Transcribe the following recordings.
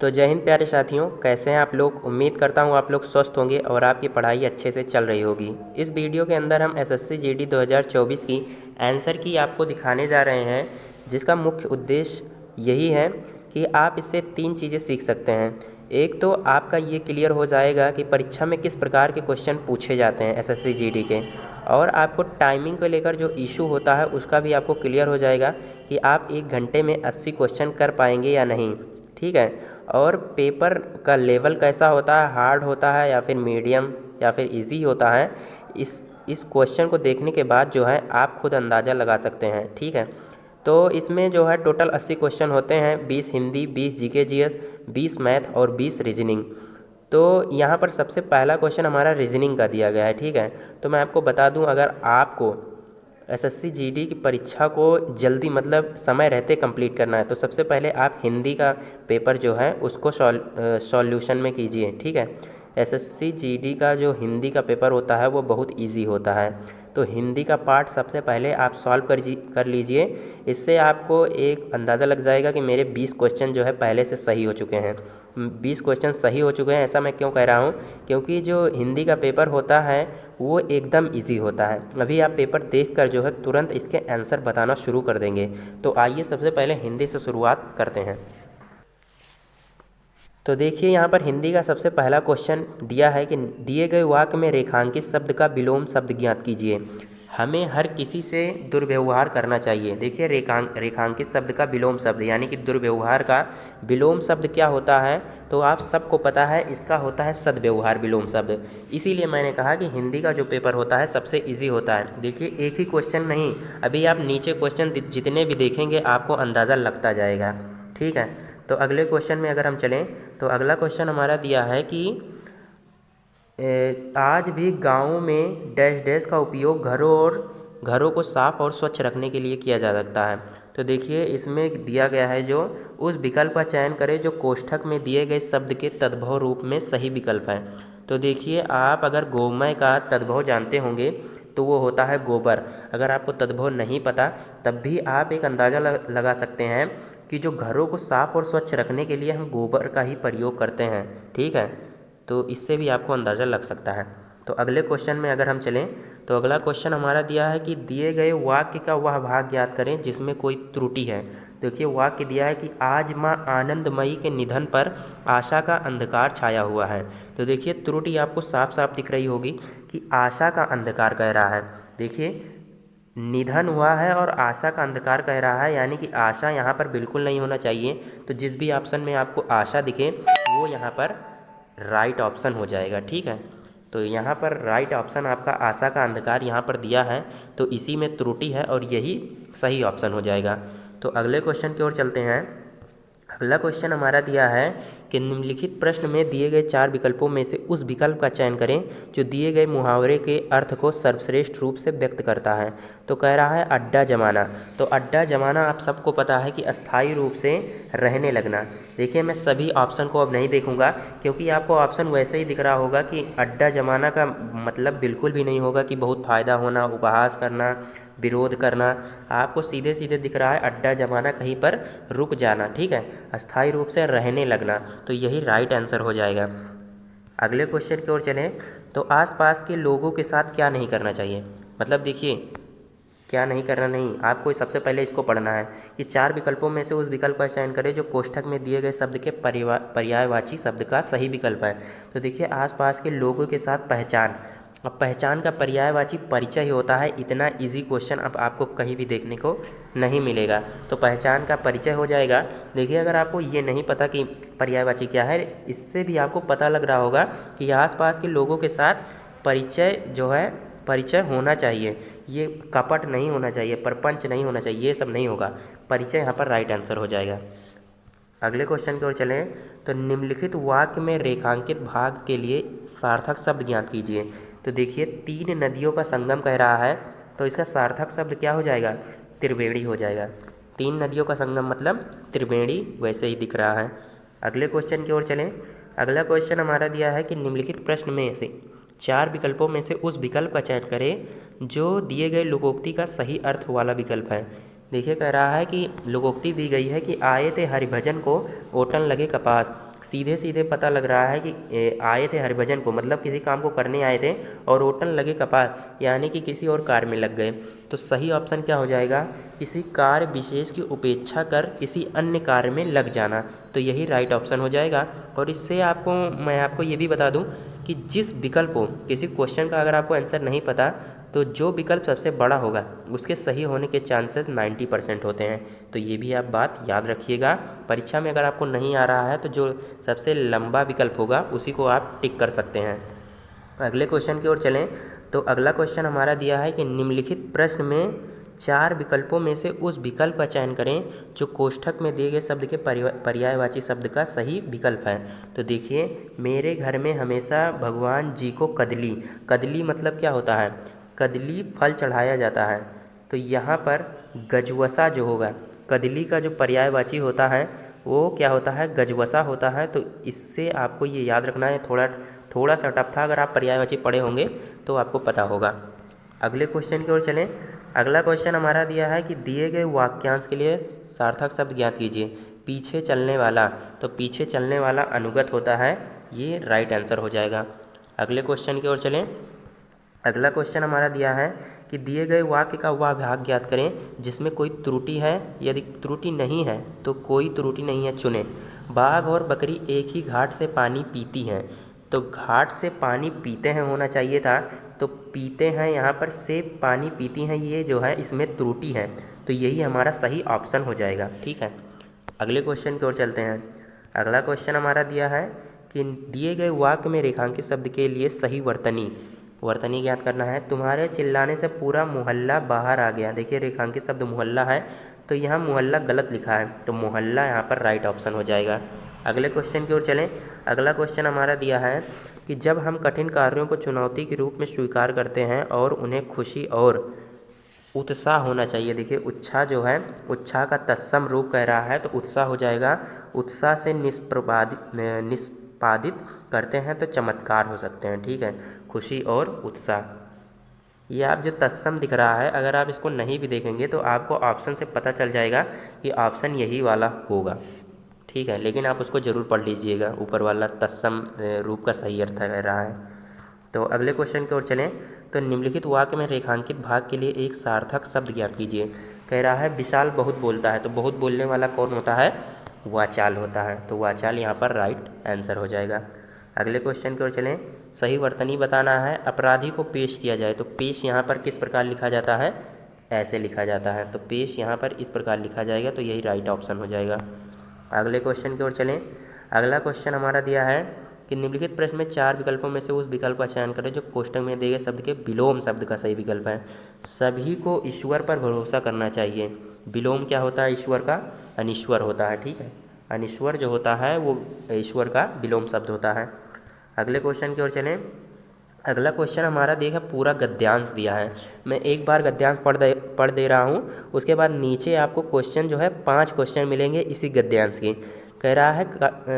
तो जय हिंद प्यारे साथियों, कैसे हैं आप लोग। उम्मीद करता हूं आप लोग स्वस्थ होंगे और आपकी पढ़ाई अच्छे से चल रही होगी। इस वीडियो के अंदर हम एसएससी जीडी 2024 की आंसर की आपको दिखाने जा रहे हैं, जिसका मुख्य उद्देश्य यही है कि आप इससे 3 चीज़ें सीख सकते हैं। एक तो आपका ये क्लियर हो जाएगा कि परीक्षा में किस प्रकार के क्वेश्चन पूछे जाते हैं एसएससी जीडी के, और आपको टाइमिंग को लेकर जो इशू होता है उसका भी आपको क्लियर हो जाएगा कि आप 1 घंटे में 80 क्वेश्चन कर पाएंगे या नहीं। ठीक है। और पेपर का लेवल कैसा होता है, हार्ड होता है या फिर मीडियम या फिर इजी होता है, इस क्वेश्चन को देखने के बाद जो है आप खुद अंदाज़ा लगा सकते हैं। ठीक है। तो इसमें जो है टोटल 80 क्वेश्चन होते हैं, 20 हिंदी, 20 जीके जीएस, 20 मैथ और 20 रीजनिंग। तो यहाँ पर सबसे पहला क्वेश्चन हमारा रीजनिंग का दिया गया है। ठीक है। तो मैं आपको बता दूँ, अगर आपको एसएससी जीडी की परीक्षा को जल्दी मतलब समय रहते कंप्लीट करना है तो सबसे पहले आप हिंदी का पेपर जो है उसको सॉल्यूशन में कीजिए। ठीक है। एसएससी जीडी का जो हिंदी का पेपर होता है वो बहुत इजी होता है, तो हिंदी का पार्ट सबसे पहले आप सॉल्व कर लीजिए। इससे आपको एक अंदाज़ा लग जाएगा कि मेरे 20 क्वेश्चन जो है पहले से सही हो चुके हैं। 20 क्वेश्चन सही हो चुके हैं, ऐसा मैं क्यों कह रहा हूँ, क्योंकि जो हिंदी का पेपर होता है वो एकदम इजी होता है। अभी आप पेपर देखकर जो है तुरंत इसके आंसर बताना शुरू कर देंगे। तो आइए सबसे पहले हिंदी से शुरुआत करते हैं। तो देखिए यहाँ पर हिंदी का सबसे पहला क्वेश्चन दिया है कि दिए गए वाक्य में रेखांकित शब्द का विलोम शब्द ज्ञात कीजिए। हमें हर किसी से दुर्व्यवहार करना चाहिए। देखिए रेखांकित शब्द का विलोम शब्द यानी कि दुर्व्यवहार का विलोम शब्द क्या होता है, तो आप सबको पता है, इसका होता है सद्व्यवहार विलोम शब्द। इसीलिए मैंने कहा कि हिंदी का जो पेपर होता है सबसे इजी होता है। देखिए एक ही क्वेश्चन नहीं, अभी आप नीचे क्वेश्चन जितने भी देखेंगे आपको अंदाज़ा लगता जाएगा। ठीक है। तो अगले क्वेश्चन में अगर हम चलें तो अगला क्वेश्चन हमारा दिया है कि आज भी गाँव में डैश डैश का उपयोग घरों को साफ और स्वच्छ रखने के लिए किया जा सकता है। तो देखिए इसमें दिया गया है जो उस विकल्प का चयन करें जो कोष्ठक में दिए गए शब्द के तद्भव रूप में सही विकल्प है। तो देखिए आप अगर गोमय का तद्भव जानते होंगे तो वो होता है गोबर। अगर आपको तद्भव नहीं पता तब भी आप एक अंदाज़ा लगा सकते हैं कि जो घरों को साफ और स्वच्छ रखने के लिए हम गोबर का ही प्रयोग करते हैं। ठीक है। तो इससे भी आपको अंदाज़ा लग सकता है। तो अगले क्वेश्चन में अगर हम चलें तो अगला क्वेश्चन हमारा दिया है कि दिए गए वाक्य का वह भाग ज्ञात करें जिसमें कोई त्रुटि है। देखिए वाक्य दिया है कि आज माँ आनंदमयी के निधन पर आशा का अंधकार छाया हुआ है। तो देखिए त्रुटि आपको साफ साफ दिख रही होगी कि आशा का अंधकार कह रहा है। देखिए निधन हुआ है और आशा का अंधकार कह रहा है, यानी कि आशा यहाँ पर बिल्कुल नहीं होना चाहिए। तो जिस भी ऑप्शन में आपको आशा दिखे वो यहाँ पर राइट ऑप्शन हो जाएगा। ठीक है। तो यहाँ पर राइट ऑप्शन आपका आशा का अंधकार यहाँ पर दिया है, तो इसी में त्रुटि है और यही सही ऑप्शन हो जाएगा। तो अगले क्वेश्चन की ओर चलते हैं। अगला क्वेश्चन हमारा दिया है कि निम्नलिखित प्रश्न में दिए गए 4 विकल्पों में से उस विकल्प का चयन करें जो दिए गए मुहावरे के अर्थ को सर्वश्रेष्ठ रूप से व्यक्त करता है। तो कह रहा है अड्डा जमाना। तो अड्डा जमाना आप सबको पता है कि अस्थायी रूप से रहने लगना। देखिए मैं सभी ऑप्शन को अब नहीं देखूंगा क्योंकि आपको ऑप्शन वैसे ही दिख रहा होगा कि अड्डा जमाना का मतलब बिल्कुल भी नहीं होगा कि बहुत फ़ायदा होना, उपहास करना, विरोध करना। आपको सीधे सीधे दिख रहा है अड्डा जमाना, कहीं पर रुक जाना। ठीक है। अस्थायी रूप से रहने लगना, तो यही राइट आंसर हो जाएगा। अगले क्वेश्चन की ओर चलें तो आसपास के लोगों के साथ क्या नहीं करना चाहिए। मतलब देखिए क्या नहीं करना, नहीं, आपको सबसे पहले इसको पढ़ना है कि 4 विकल्पों में से उस विकल्प का चयन करें जो कोष्ठक में दिए गए शब्द के पर्यायवाची शब्द का सही विकल्प है। तो देखिए आसपास के लोगों के साथ पहचान। अब पहचान का पर्यायवाची परिचय ही होता है। इतना इजी क्वेश्चन अब आपको कहीं भी देखने को नहीं मिलेगा। तो पहचान का परिचय हो जाएगा। देखिए अगर आपको ये नहीं पता कि पर्यायवाची क्या है, इससे भी आपको पता लग रहा होगा कि आसपास के लोगों के साथ परिचय जो है परिचय होना चाहिए। ये कपट नहीं होना चाहिए, प्रपंच नहीं होना चाहिए, ये सब नहीं होगा। परिचय यहाँ पर राइट आंसर हो जाएगा। अगले क्वेश्चन की ओर चलें तो निम्नलिखित वाक्य में रेखांकित भाग के लिए सार्थक शब्द ज्ञात कीजिए। तो देखिए 3 नदियों का संगम कह रहा है, तो इसका सार्थक शब्द क्या हो जाएगा, त्रिवेणी हो जाएगा। 3 नदियों का संगम मतलब त्रिवेणी, वैसे ही दिख रहा है। अगले क्वेश्चन की ओर चलें। अगला क्वेश्चन हमारा दिया है कि निम्नलिखित प्रश्न में से 4 विकल्पों में से उस विकल्प का चयन करें जो दिए गए लोकोक्ति का सही अर्थ वाला विकल्प है। देखिए कह रहा है कि लोकोक्ति दी गई है कि आए थे हरिभजन को ओटन लगे कपास। सीधे सीधे पता लग रहा है कि आए थे हरिभजन को मतलब किसी काम को करने आए थे और ओटन लगे कपास यानी कि किसी और कार्य में लग गए। तो सही ऑप्शन क्या हो जाएगा, किसी कार्य विशेष की उपेक्षा कर किसी अन्य कार्य में लग जाना। तो यही राइट ऑप्शन हो जाएगा। और इससे मैं आपको ये भी बता दूं कि जिस विकल्प को किसी क्वेश्चन का अगर आपको आंसर नहीं पता तो जो विकल्प सबसे बड़ा होगा उसके सही होने के चांसेस 90% होते हैं। तो ये भी आप बात याद रखिएगा। परीक्षा में अगर आपको नहीं आ रहा है तो जो सबसे लंबा विकल्प होगा उसी को आप टिक कर सकते हैं। अगले क्वेश्चन की ओर चलें तो अगला क्वेश्चन हमारा दिया है कि निम्नलिखित प्रश्न में 4 विकल्पों में से उस विकल्प का चयन करें जो कोष्ठक में दिए गए शब्द के पर्यायवाची शब्द का सही विकल्प है। तो देखिए, मेरे घर में हमेशा भगवान जी को कदली, कदली मतलब क्या होता है, कदली फल चढ़ाया जाता है। तो यहाँ पर गजवसा जो होगा, कदली का जो पर्यायवाची होता है वो क्या होता है, गजवसा होता है। तो इससे आपको ये याद रखना है, थोड़ा सा टफ था, अगर आप पर्यायवाची पढ़े होंगे तो आपको पता होगा। अगले क्वेश्चन की ओर चलें। अगला क्वेश्चन हमारा दिया है कि दिए गए वाक्यांश के लिए सार्थक शब्द ज्ञात कीजिए। पीछे चलने वाला, तो पीछे चलने वाला अनुगत होता है, ये राइट आंसर हो जाएगा। अगले क्वेश्चन की ओर चलें। अगला क्वेश्चन हमारा दिया है कि दिए गए वाक्य का वह भाग ज्ञात करें जिसमें कोई त्रुटि है, यदि त्रुटि नहीं है तो कोई त्रुटि नहीं है चुनें। बाघ और बकरी एक ही घाट से पानी पीती हैं। तो घाट से पानी पीते हैं होना चाहिए था, तो पीते हैं यहाँ पर से पानी पीती हैं, ये जो है इसमें त्रुटि है। तो यही हमारा सही ऑप्शन हो जाएगा। ठीक है, अगले क्वेश्चन की ओर चलते हैं। अगला क्वेश्चन हमारा दिया है कि दिए गए वाक्य में रेखांकित शब्द के लिए सही वर्तनी ज्ञात करना है। तुम्हारे चिल्लाने से पूरा मोहल्ला बाहर आ गया। देखिए, रेखांकित शब्द मोहल्ला है, तो यहाँ मोहल्ला गलत लिखा है, तो मोहल्ला यहाँ पर राइट ऑप्शन हो जाएगा। अगले क्वेश्चन की ओर चलें। अगला क्वेश्चन हमारा दिया है कि जब हम कठिन कार्यों को चुनौती के रूप में स्वीकार करते हैं और उन्हें खुशी और उत्साह होना चाहिए। देखिए, उत्साह जो है, उत्साह का तत्सम रूप कह रहा है, तो उत्साह हो जाएगा। उत्साह से निष्पादित करते हैं तो चमत्कार हो सकते हैं। ठीक है, खुशी और उत्साह, ये आप जो तत्सम दिख रहा है, अगर आप इसको नहीं भी देखेंगे तो आपको ऑप्शन से पता चल जाएगा कि ऑप्शन यही वाला होगा। ठीक है, लेकिन आप उसको ज़रूर पढ़ लीजिएगा, ऊपर वाला तत्सम रूप का सही अर्थ कह रहा है। तो अगले क्वेश्चन की ओर चलें। तो निम्नलिखित वाक्य में रेखांकित भाग के लिए एक सार्थक शब्द ज्ञात कीजिए। कह रहा है विशाल बहुत बोलता है, तो बहुत बोलने वाला कौन होता है, वाचाल होता है। तो वाचाल यहाँ पर राइट आंसर हो जाएगा। अगले क्वेश्चन की ओर चलें। सही वर्तनी बताना है। अपराधी को पेश किया जाए, तो पेश यहाँ पर किस प्रकार लिखा जाता है, ऐसे लिखा जाता है। तो पेश यहाँ पर इस प्रकार लिखा जाएगा, तो यही राइट ऑप्शन हो जाएगा। अगले क्वेश्चन की ओर चलें। अगला क्वेश्चन हमारा दिया है कि निम्नलिखित प्रश्न में 4 विकल्पों में से उस विकल्प का चयन करें जो कोष्ठक में दिए गए शब्द के विलोम शब्द का सही विकल्प है। सभी को ईश्वर पर भरोसा करना चाहिए। विलोम क्या होता है ईश्वर का, अनीश्वर होता है। ठीक है, अनीश्वर जो होता है वो ईश्वर का विलोम शब्द होता है। अगले क्वेश्चन की ओर चलें। अगला क्वेश्चन हमारा देखा पूरा गद्यांश दिया है। मैं एक बार गद्यांश पढ़ दे रहा हूँ, उसके बाद नीचे आपको क्वेश्चन जो है 5 क्वेश्चन मिलेंगे इसी गद्यांश की। कह रहा है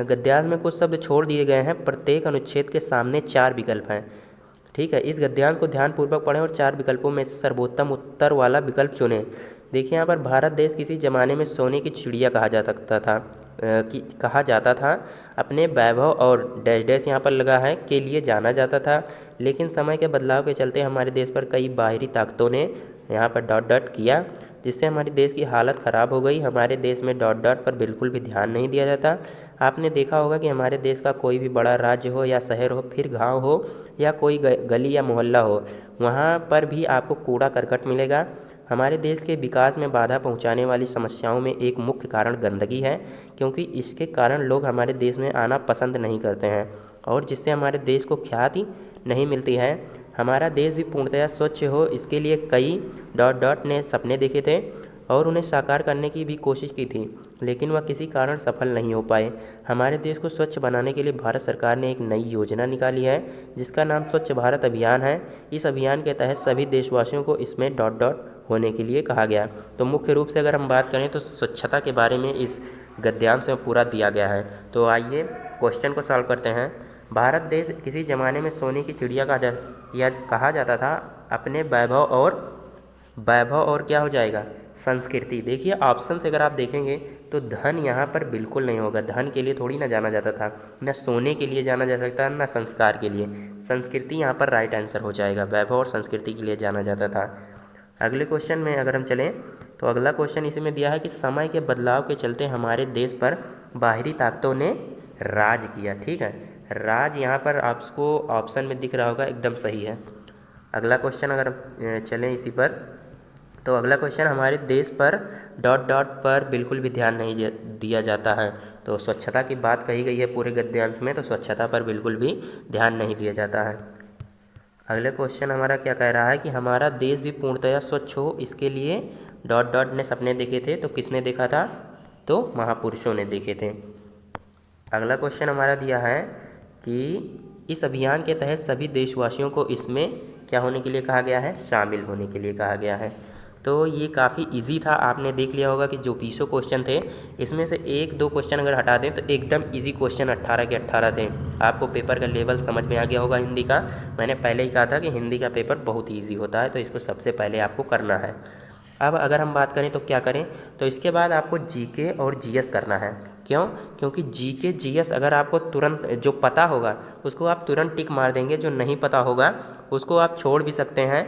गद्यांश में कुछ शब्द छोड़ दिए गए हैं, प्रत्येक अनुच्छेद के सामने 4 विकल्प हैं। ठीक है, इस गद्यांश को ध्यानपूर्वक पढ़ें और 4 विकल्पों में से सर्वोत्तम उत्तर वाला विकल्प चुनें। देखिए, यहाँ पर भारत देश किसी ज़माने में सोने की चिड़िया कहा जाता था। अपने वैभव और डैश डैश यहाँ पर लगा है के लिए जाना जाता था, लेकिन समय के बदलाव के चलते हमारे देश पर कई बाहरी ताकतों ने यहाँ पर डॉट डॉट किया, जिससे हमारे देश की हालत ख़राब हो गई। हमारे देश में डॉट डॉट पर बिल्कुल भी ध्यान नहीं दिया जाता। आपने देखा होगा कि हमारे देश का कोई भी बड़ा राज्य हो या शहर हो, फिर गांव हो या कोई गली या मोहल्ला हो, वहाँ पर भी आपको कूड़ा करकट मिलेगा। हमारे देश के विकास में बाधा पहुंचाने वाली समस्याओं में एक मुख्य कारण गंदगी है, क्योंकि इसके कारण लोग हमारे देश में आना पसंद नहीं करते हैं और जिससे हमारे देश को ख्याति नहीं मिलती है। हमारा देश भी पूर्णतया स्वच्छ हो, इसके लिए कई डॉट डॉट ने सपने देखे थे और उन्हें साकार करने की भी कोशिश की थी, लेकिन वह किसी कारण सफल नहीं हो पाए। हमारे देश को स्वच्छ बनाने के लिए भारत सरकार ने एक नई योजना निकाली है जिसका नाम स्वच्छ भारत अभियान है। इस अभियान के तहत सभी देशवासियों को इसमें डॉट डॉट होने के लिए कहा गया। तो मुख्य रूप से अगर हम बात करें तो स्वच्छता के बारे में इस गद्यांश में पूरा दिया गया है। तो आइए क्वेश्चन को सॉल्व करते हैं। भारत देश किसी ज़माने में सोने की चिड़िया कहा जाता था। अपने वैभव और क्या हो जाएगा, संस्कृति। देखिए ऑप्शन से अगर आप देखेंगे तो धन यहाँ पर बिल्कुल नहीं होगा, धन के लिए थोड़ी ना जाना जाता था, न सोने के लिए जाना जा सकता है, न संस्कार के लिए। संस्कृति यहाँ पर राइट आंसर हो जाएगा, वैभव और संस्कृति के लिए जाना जाता था। अगले क्वेश्चन में अगर हम चलें तो अगला क्वेश्चन इसी में दिया है कि समय के बदलाव के चलते हमारे देश पर बाहरी ताकतों ने राज किया। ठीक है, राज यहाँ पर आपको ऑप्शन में दिख रहा होगा, एकदम सही है। अगला क्वेश्चन अगर चलें इसी पर, तो अगला क्वेश्चन हमारे देश पर डॉट डॉट पर बिल्कुल भी ध्यान नहीं दिया जाता है। तो स्वच्छता की बात कही गई है पूरे गद्यांश में, तो स्वच्छता पर बिल्कुल भी ध्यान नहीं दिया जाता है। अगले क्वेश्चन हमारा क्या कह रहा है कि हमारा देश भी पूर्णतया स्वच्छ हो, इसके लिए डॉट डॉट ने सपने देखे थे। तो किसने देखा था? तो महापुरुषों ने देखे थे। अगला क्वेश्चन हमारा दिया है कि इस अभियान के तहत सभी देशवासियों को इसमें क्या होने के लिए कहा गया है? शामिल होने के लिए कहा गया है। तो ये काफ़ी इजी था, आपने देख लिया होगा कि जो 20 क्वेश्चन थे इसमें से एक दो क्वेश्चन अगर हटा दें तो एकदम इजी क्वेश्चन 18 के 18 थे। आपको पेपर का लेवल समझ में आ गया होगा हिंदी का। मैंने पहले ही कहा था कि हिंदी का पेपर बहुत ही ईजी होता है, तो इसको सबसे पहले आपको करना है। अब अगर हम बात करें तो क्या करें, तो इसके बाद आपको जीके और जीएस करना है। क्यों? क्योंकि जीके जीएस अगर आपको तुरंत जो पता होगा उसको आप तुरंत टिक मार देंगे, जो नहीं पता होगा उसको आप छोड़ भी सकते हैं।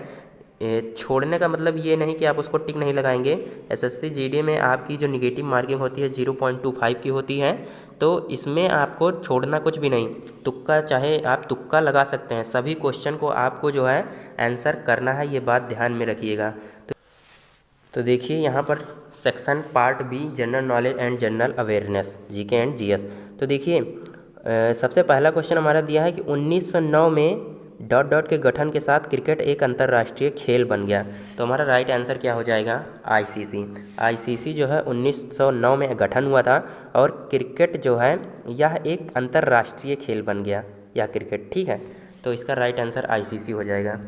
छोड़ने का मतलब ये नहीं कि आप उसको टिक नहीं लगाएंगे। एसएससी जीडी में आपकी जो निगेटिव मार्किंग होती है 0.25 की होती है, तो इसमें आपको छोड़ना कुछ भी नहीं, तुक्का चाहे आप तुक्का लगा सकते हैं। सभी क्वेश्चन को आपको जो है आंसर करना है, ये बात ध्यान में रखिएगा। तो देखिए यहाँ पर section part B general knowledge and general awareness GK and GS. तो देखिए सबसे पहला क्वेश्चन हमारा दिया है कि 1909 में डॉट डॉट के गठन के साथ क्रिकेट एक अंतर्राष्ट्रीय खेल बन गया। तो हमारा राइट आंसर क्या हो जाएगा? आईसीसी। आईसीसी जो है 1909 में गठन हुआ था और क्रिकेट जो है यह एक अंतर्राष्ट्रीय खेल बन गया, या क्रिकेट। ठीक है, तो इसका राइट आंसर आईसीसी हो जाएगा।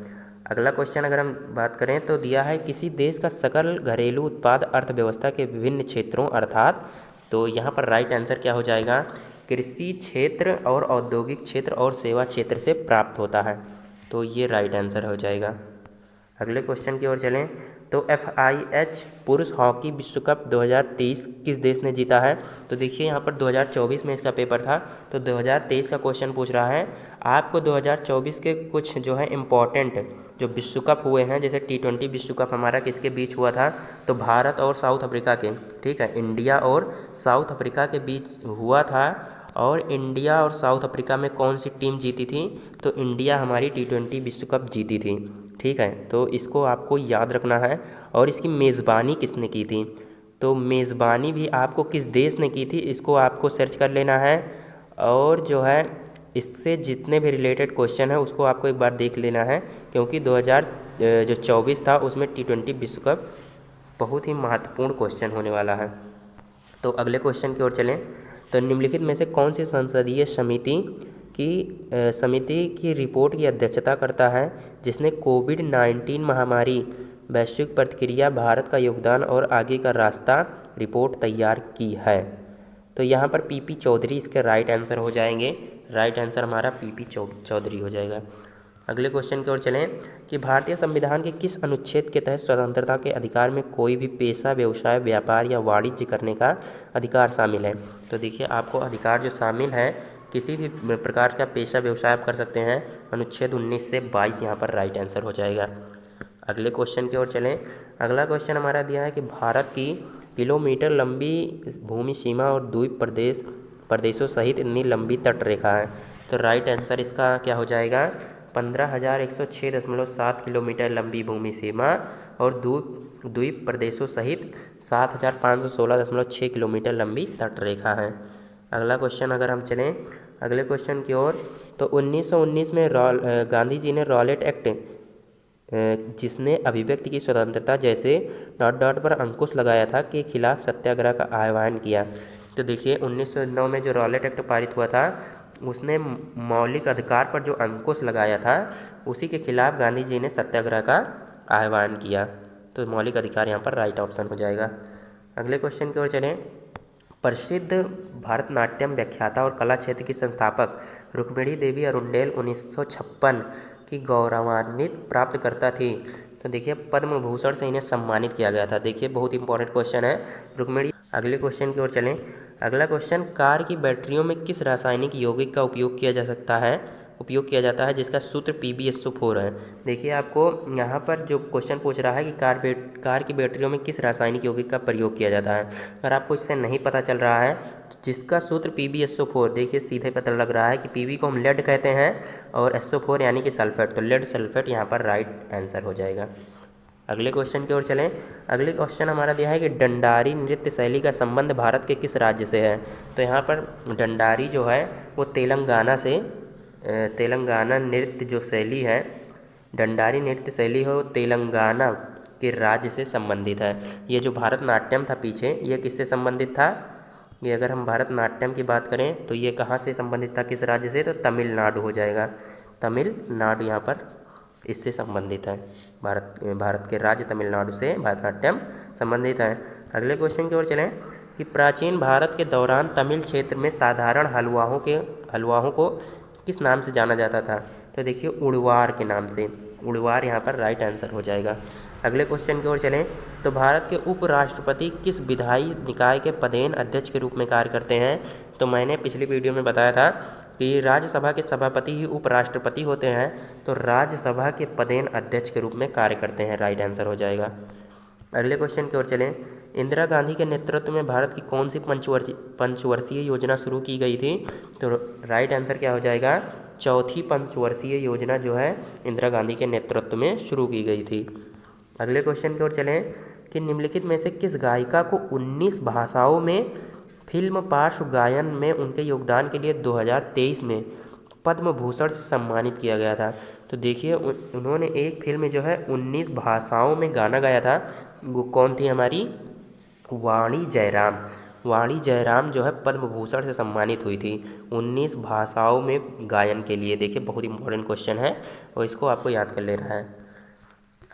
अगला क्वेश्चन अगर हम बात करें तो दिया है किसी देश का सकल घरेलू उत्पाद अर्थव्यवस्था के विभिन्न क्षेत्रों अर्थात, तो यहाँ पर राइट आंसर क्या हो जाएगा? कृषि क्षेत्र और औद्योगिक क्षेत्र और सेवा क्षेत्र से प्राप्त होता है। तो ये राइट आंसर हो जाएगा। अगले क्वेश्चन की ओर चलें तो FIH पुरुष हॉकी विश्व कप 2023 किस देश ने जीता है? तो देखिए यहाँ पर 2024 में इसका पेपर था, तो 2023 का क्वेश्चन पूछ रहा है। आपको 2024 के कुछ जो है इम्पॉर्टेंट जो विश्व कप हुए हैं, जैसे T20 विश्व कप हमारा किसके बीच हुआ था? तो भारत और साउथ अफ्रीका के। ठीक है, इंडिया और साउथ अफ्रीका के बीच हुआ था। और इंडिया और साउथ अफ्रीका में कौन सी टीम जीती थी? तो इंडिया हमारी T20 विश्व कप जीती थी। ठीक है, तो इसको आपको याद रखना है। और इसकी मेज़बानी किसने की थी? तो मेज़बानी भी आपको किस देश ने की थी, इसको आपको सर्च कर लेना है। और जो है इससे जितने भी रिलेटेड क्वेश्चन है उसको आपको एक बार देख लेना है, क्योंकि 2024 था उसमें T20 विश्व कप बहुत ही महत्वपूर्ण क्वेश्चन होने वाला है। तो अगले क्वेश्चन की ओर चलें तो निम्नलिखित में से कौन सी संसदीय समिति की रिपोर्ट की अध्यक्षता करता है जिसने कोविड-19 महामारी वैश्विक प्रतिक्रिया भारत का योगदान और आगे का रास्ता रिपोर्ट तैयार की है? तो यहाँ पर पीपी चौधरी इसके राइट आंसर हो जाएंगे। राइट आंसर हमारा पीपी चौधरी हो जाएगा। अगले क्वेश्चन की ओर चलें कि भारतीय संविधान के किस अनुच्छेद के तहत स्वतंत्रता के अधिकार में कोई भी पेशा, व्यवसाय, व्यापार या वाणिज्य करने का अधिकार शामिल है? तो देखिए आपको अधिकार जो शामिल है, किसी भी प्रकार का पेशा व्यवसाय आप कर सकते हैं। अनुच्छेद 19 से 22 यहाँ पर राइट आंसर हो जाएगा। अगले क्वेश्चन की ओर चलें। अगला क्वेश्चन हमारा दिया है कि भारत की किलोमीटर लंबी भूमि सीमा और द्वीप प्रदेशों सहित इतनी लंबी तट रेखा है। तो राइट आंसर इसका क्या हो जाएगा? 15,106.7 किलोमीटर लंबी भूमि सीमा और द्वीप प्रदेशों सहित 7,516.6 किलोमीटर लंबी तट रेखा है। अगला क्वेश्चन अगर हम चलें अगले क्वेश्चन की ओर, तो 1919 में गांधी जी ने रॉलेट एक्ट जिसने अभिव्यक्ति की स्वतंत्रता जैसे डॉट डॉट पर अंकुश लगाया था के खिलाफ सत्याग्रह का आह्वान किया। तो देखिए 1909 में जो रॉलेट एक्ट पारित हुआ था उसने मौलिक अधिकार पर जो अंकुश लगाया था उसी के खिलाफ गांधी जी ने सत्याग्रह का आह्वान किया। तो मौलिक अधिकार यहाँ पर राइट ऑप्शन हो जाएगा। अगले क्वेश्चन की ओर चलें। प्रसिद्ध भरतनाट्यम व्याख्याता और कला क्षेत्र की संस्थापक रुक्मिणी देवी अरुंडेल 1956 की गौरवान्वित प्राप्तकर्ता थी। तो देखिए पद्म भूषण से इन्हें सम्मानित किया गया था। देखिए बहुत इंपॉर्टेंट क्वेश्चन है रुक्मिणी। अगले क्वेश्चन की ओर चलें। अगला क्वेश्चन, कार की बैटरियों में किस रासायनिक यौगिक का उपयोग किया जाता है जिसका सूत्र PbSO4 है। देखिए आपको यहाँ पर जो क्वेश्चन पूछ रहा है कि कार की बैटरियों में किस रासायनिक यौगिक का प्रयोग किया जाता है। अगर आपको इससे नहीं पता चल रहा है तो जिसका सूत्र PbSO4, देखिए सीधे पता लग रहा है कि Pb को हम लेड कहते हैं और SO4 यानी कि सल्फेट, तो लेड सल्फेट यहाँ पर राइट आंसर हो जाएगा। अगले क्वेश्चन की ओर चलें। अगले क्वेश्चन हमारा दिया है कि डंडारी नृत्य शैली का संबंध भारत के किस राज्य से है। तो यहाँ पर डंडारी जो है वो तेलंगाना नृत्य जो शैली है, डंडारी नृत्य शैली है वो तेलंगाना के राज्य से संबंधित है। ये जो भारतनाट्यम था पीछे, ये किससे संबंधित था? ये अगर हम भारतनाट्यम की बात करें तो ये कहाँ से संबंधित था, किस राज्य से? तो तमिलनाडु हो जाएगा। तमिलनाडु यहाँ पर इससे संबंधित है। भारत के राज्य तमिलनाडु से भारतनाट्यम संबंधित है। अगले क्वेश्चन की ओर चलें कि प्राचीन भारत के दौरान तमिल क्षेत्र में साधारण हलवाओं को किस नाम से जाना जाता था। तो देखिए उड़वार के नाम से, उड़वार यहाँ पर राइट आंसर हो जाएगा। अगले क्वेश्चन की ओर चलें तो भारत के उपराष्ट्रपति किस विधायी निकाय के पदेन अध्यक्ष के रूप में कार्य करते हैं। तो मैंने पिछली वीडियो में बताया था कि राज्यसभा के सभापति ही उपराष्ट्रपति होते हैं, तो राज्यसभा के पदेन अध्यक्ष के रूप में कार्य करते हैं, राइट आंसर हो जाएगा। अगले क्वेश्चन की ओर चलें। इंदिरा गांधी के नेतृत्व में भारत की कौन सी पंचवर्षीय योजना शुरू की गई थी। तो राइट आंसर क्या हो जाएगा? चौथी पंचवर्षीय योजना जो है इंदिरा गांधी के नेतृत्व में शुरू की गई थी। अगले क्वेश्चन की ओर चलें कि निम्नलिखित में से किस गायिका को 19 भाषाओं में फिल्म पार्श्व गायन में उनके योगदान के लिए 2023 में पद्म भूषण से सम्मानित किया गया था। तो देखिए उन्होंने एक फिल्म जो है 19 भाषाओं में गाना गाया था, वो कौन थी? हमारी वाणी जयराम। वाणी जयराम जो है पद्म भूषण से सम्मानित हुई थी 19 भाषाओं में गायन के लिए। देखिए बहुत इंपॉर्टेंट क्वेश्चन है और इसको आपको याद कर लेना है।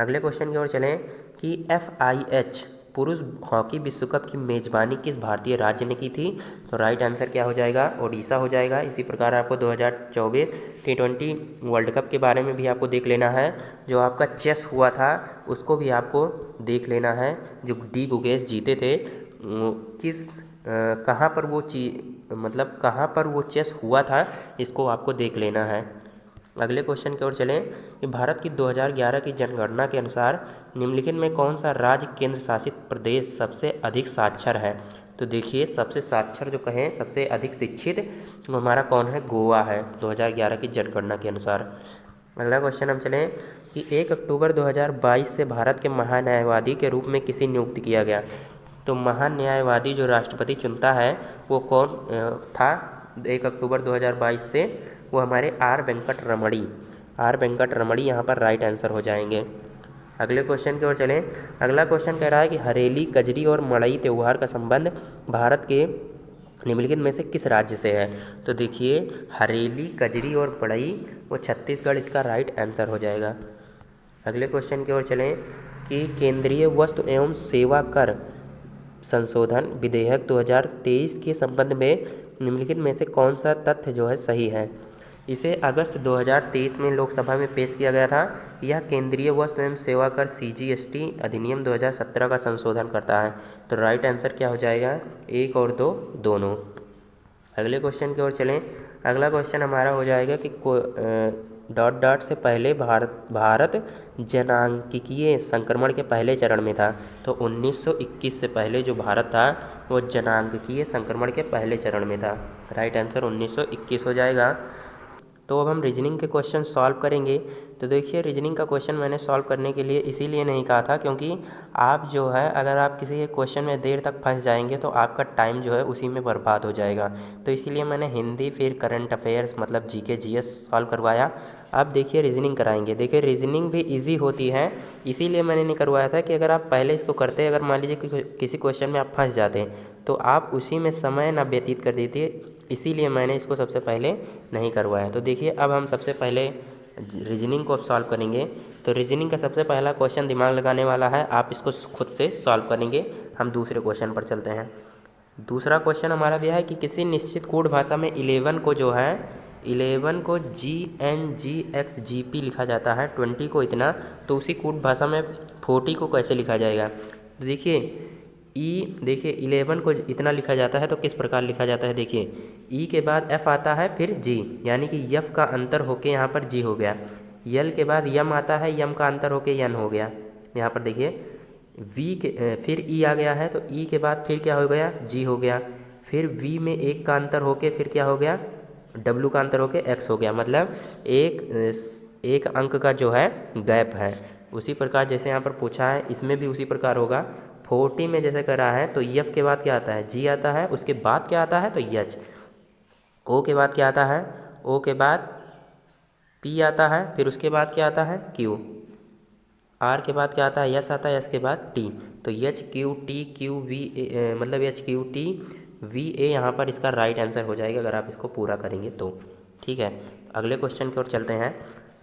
अगले क्वेश्चन की ओर चलें कि FIH पुरुष हॉकी विश्व कप की मेज़बानी किस भारतीय राज्य ने की थी। तो राइट आंसर क्या हो जाएगा? ओडिशा हो जाएगा। इसी प्रकार आपको 2024 T20 वर्ल्ड कप के बारे में भी आपको देख लेना है। जो आपका चेस हुआ था उसको भी आपको देख लेना है, जो डी गुगेश जीते थे, कहाँ पर वो चेस हुआ था, इसको आपको देख लेना है। अगले क्वेश्चन की ओर चलें कि भारत की 2011 की जनगणना के अनुसार निम्नलिखित में कौन सा राज्य केंद्र शासित प्रदेश सबसे अधिक साक्षर है। तो देखिए सबसे साक्षर जो कहें, सबसे अधिक शिक्षित, वो हमारा कौन है? गोवा है 2011 की जनगणना के अनुसार। अगला क्वेश्चन हम चलें कि 1 अक्टूबर 2022 से भारत के महान्यायवादी के रूप में किसे नियुक्त किया गया। तो महान्यायवादी जो राष्ट्रपति चुनता है वो कौन था 1 अक्टूबर 2022 से? वो हमारे R वेंकट रमणी यहाँ पर राइट आंसर हो जाएंगे। अगले क्वेश्चन की ओर चलें। अगला क्वेश्चन कह रहा है कि हरेली, कजरी और मड़ई त्यौहार का संबंध भारत के निम्नलिखित में से किस राज्य से है। तो देखिए हरेली, कजरी और मड़ई वो छत्तीसगढ़ इसका राइट आंसर हो जाएगा। अगले क्वेश्चन की ओर चलें कि केंद्रीय वस्तु एवं सेवा कर संशोधन विधेयक 2023 के संबंध में निम्नलिखित में से कौन सा तथ्य जो है सही है। इसे अगस्त 2023 में लोकसभा में पेश किया गया था। यह केंद्रीय वस्तु एवं सेवा कर CGST अधिनियम 2017 का संशोधन करता है। तो राइट आंसर क्या हो जाएगा? 1 और 2 दोनों। अगले क्वेश्चन की ओर चलें। अगला क्वेश्चन हमारा हो जाएगा कि डॉट से पहले भारत जनांकीय संक्रमण के पहले चरण में था। तो 1921 से पहले जो भारत था वो जनांकीय संक्रमण के पहले चरण में था। राइट आंसर 1921 हो जाएगा। तो अब हम रीजनिंग के क्वेश्चन सॉल्व करेंगे। तो देखिए रीजनिंग का क्वेश्चन मैंने सॉल्व करने के लिए इसीलिए नहीं कहा था क्योंकि आप जो है अगर आप किसी एक क्वेश्चन में देर तक फंस जाएंगे तो आपका टाइम जो है उसी में बर्बाद हो जाएगा। तो इसीलिए मैंने हिंदी फिर करंट अफेयर्स मतलब GK GS सॉल्व करवाया। अब देखिए रीजनिंग कराएंगे। देखिए रीजनिंग भी ईजी होती है, इसीलिए मैंने नहीं करवाया था कि अगर आप पहले इसको करते, अगर मान लीजिए कि किसी क्वेश्चन में आप फंस जाते तो आप उसी में समय ना व्यतीत कर देते, इसीलिए मैंने इसको सबसे पहले नहीं करवाया। तो देखिए अब हम सबसे पहले रीजनिंग को अब सॉल्व करेंगे। तो रीजनिंग का सबसे पहला क्वेश्चन दिमाग लगाने वाला है, आप इसको खुद से सॉल्व करेंगे। हम दूसरे क्वेश्चन पर चलते हैं। दूसरा क्वेश्चन हमारा दिया है कि किसी निश्चित कोड भाषा में 11 को जो है 11 को GNGXGP लिखा जाता है, 20 को इतना, तो उसी कूट भाषा में 40 को कैसे लिखा जाएगा। तो देखिए देखिए 11 को इतना लिखा जाता है तो किस प्रकार लिखा जाता है। देखिए ई के बाद एफ आता है फिर जी, यानी कि यफ का अंतर होके यहाँ पर जी हो गया। यल के बाद यम आता है, यम का अंतर होके यन हो गया। यहाँ पर देखिए वी के फिर ई आ गया है, तो ई के बाद फिर क्या हो गया, जी हो गया। फिर वी में एक का अंतर होके फिर क्या हो गया, डब्लू का अंतर होके एक्स हो गया। मतलब एक अंक का जो है गैप है। उसी प्रकार जैसे यहाँ पर पूछा है, इसमें भी उसी प्रकार होगा। 40 में जैसे करा है तो यफ के बाद क्या आता है, जी आता है, उसके बाद क्या आता है तो यच। ओ के बाद क्या आता है, ओ के बाद पी आता है, फिर उसके बाद क्या आता है क्यू। आर के बाद क्या आता है, यस आता है, यस के बाद टी। तो H Q T Q V A, मतलब H Q T V A यहाँ पर इसका राइट आंसर हो जाएगा अगर आप इसको पूरा करेंगे तो। ठीक है, अगले क्वेश्चन की ओर चलते हैं।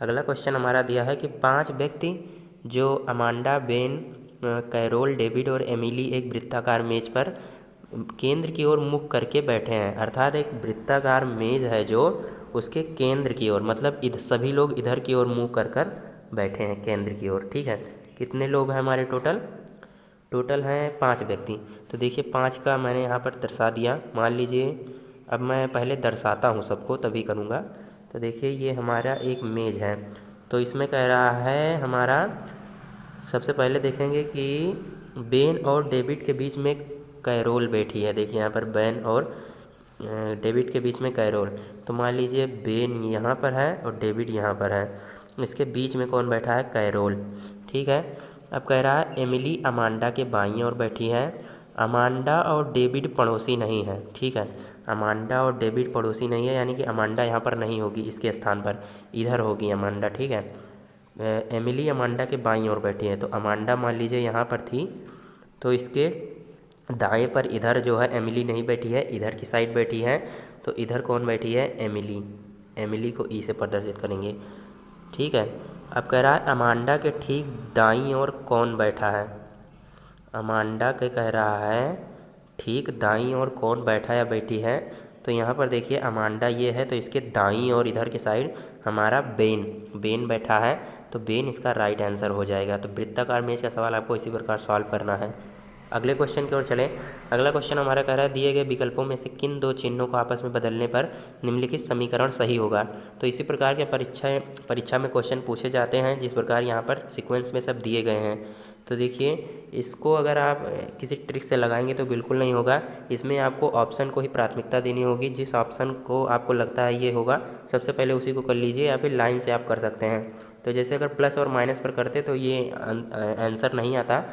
अगला क्वेश्चन हमारा दिया है कि 5 व्यक्ति जो अमांडा, बेन, कैरोल, डेविड और एमिली एक वृत्ताकार मेज पर केंद्र की ओर मुख करके बैठे हैं। अर्थात एक वृत्ताकार मेज है जो उसके केंद्र की ओर, मतलब सभी लोग इधर की ओर मुँह कर बैठे हैं केंद्र की ओर। ठीक है, कितने लोग हैं हमारे टोटल हैं 5 व्यक्ति। तो देखिए 5 का मैंने यहाँ पर दर्शा दिया। मान लीजिए अब मैं पहले दर्शाता हूँ सबको तभी करूँगा। तो देखिए ये हमारा एक मेज है, तो इसमें कह रहा है हमारा, सबसे पहले देखेंगे कि बेन और डेविड के बीच में कैरोल बैठी है। देखिए यहाँ पर बेन और डेविड के बीच में कैरोल। तो मान लीजिए बेन यहाँ पर है और डेविड यहाँ पर है, इसके बीच में कौन बैठा है, कैरोल। ठीक है, अब कह रहा है एमिली अमांडा के बाईं ओर बैठी है। अमांडा और डेविड पड़ोसी नहीं है। ठीक है, अमांडा और डेविड पड़ोसी नहीं है, यानी कि अमांडा यहाँ पर नहीं होगी, इसके स्थान पर इधर होगी अमांडा। ठीक है, एमिली अमांडा के बाईं ओर बैठी है, तो अमांडा मान लीजिए यहाँ पर थी, तो इसके दाएं पर इधर जो है एमिली नहीं बैठी है, इधर की साइड बैठी है, तो इधर कौन बैठी है, एमिली। एमिली को ई से प्रदर्शित करेंगे। ठीक है, अब कह रहा है अमांडा के ठीक दाईं ओर कौन बैठा है। अमांडा के कह रहा है ठीक दाईं ओर कौन बैठा या बैठी है। तो यहाँ पर देखिए अमांडा ये है, तो इसके दाईं और इधर की साइड हमारा बेन बैठा है, तो बेन इसका राइट आंसर हो जाएगा। तो वृत्ताकार मेज का सवाल आपको इसी प्रकार सॉल्व करना है। अगले क्वेश्चन की ओर चलें। अगला क्वेश्चन हमारा कह रहा है दिए गए विकल्पों में से किन 2 चिन्हों को आपस में बदलने पर निम्नलिखित समीकरण सही होगा। तो इसी प्रकार के परीक्षा में क्वेश्चन पूछे जाते हैं, जिस प्रकार यहाँ पर सीक्वेंस में सब दिए गए हैं। तो देखिए इसको अगर आप किसी ट्रिक से लगाएंगे तो बिल्कुल नहीं होगा। इसमें आपको ऑप्शन को ही प्राथमिकता देनी होगी। जिस ऑप्शन को आपको लगता है ये होगा, सबसे पहले उसी को कर लीजिए, या फिर लाइन से आप कर सकते हैं। तो जैसे अगर प्लस और माइनस पर करते तो ये आंसर नहीं आता।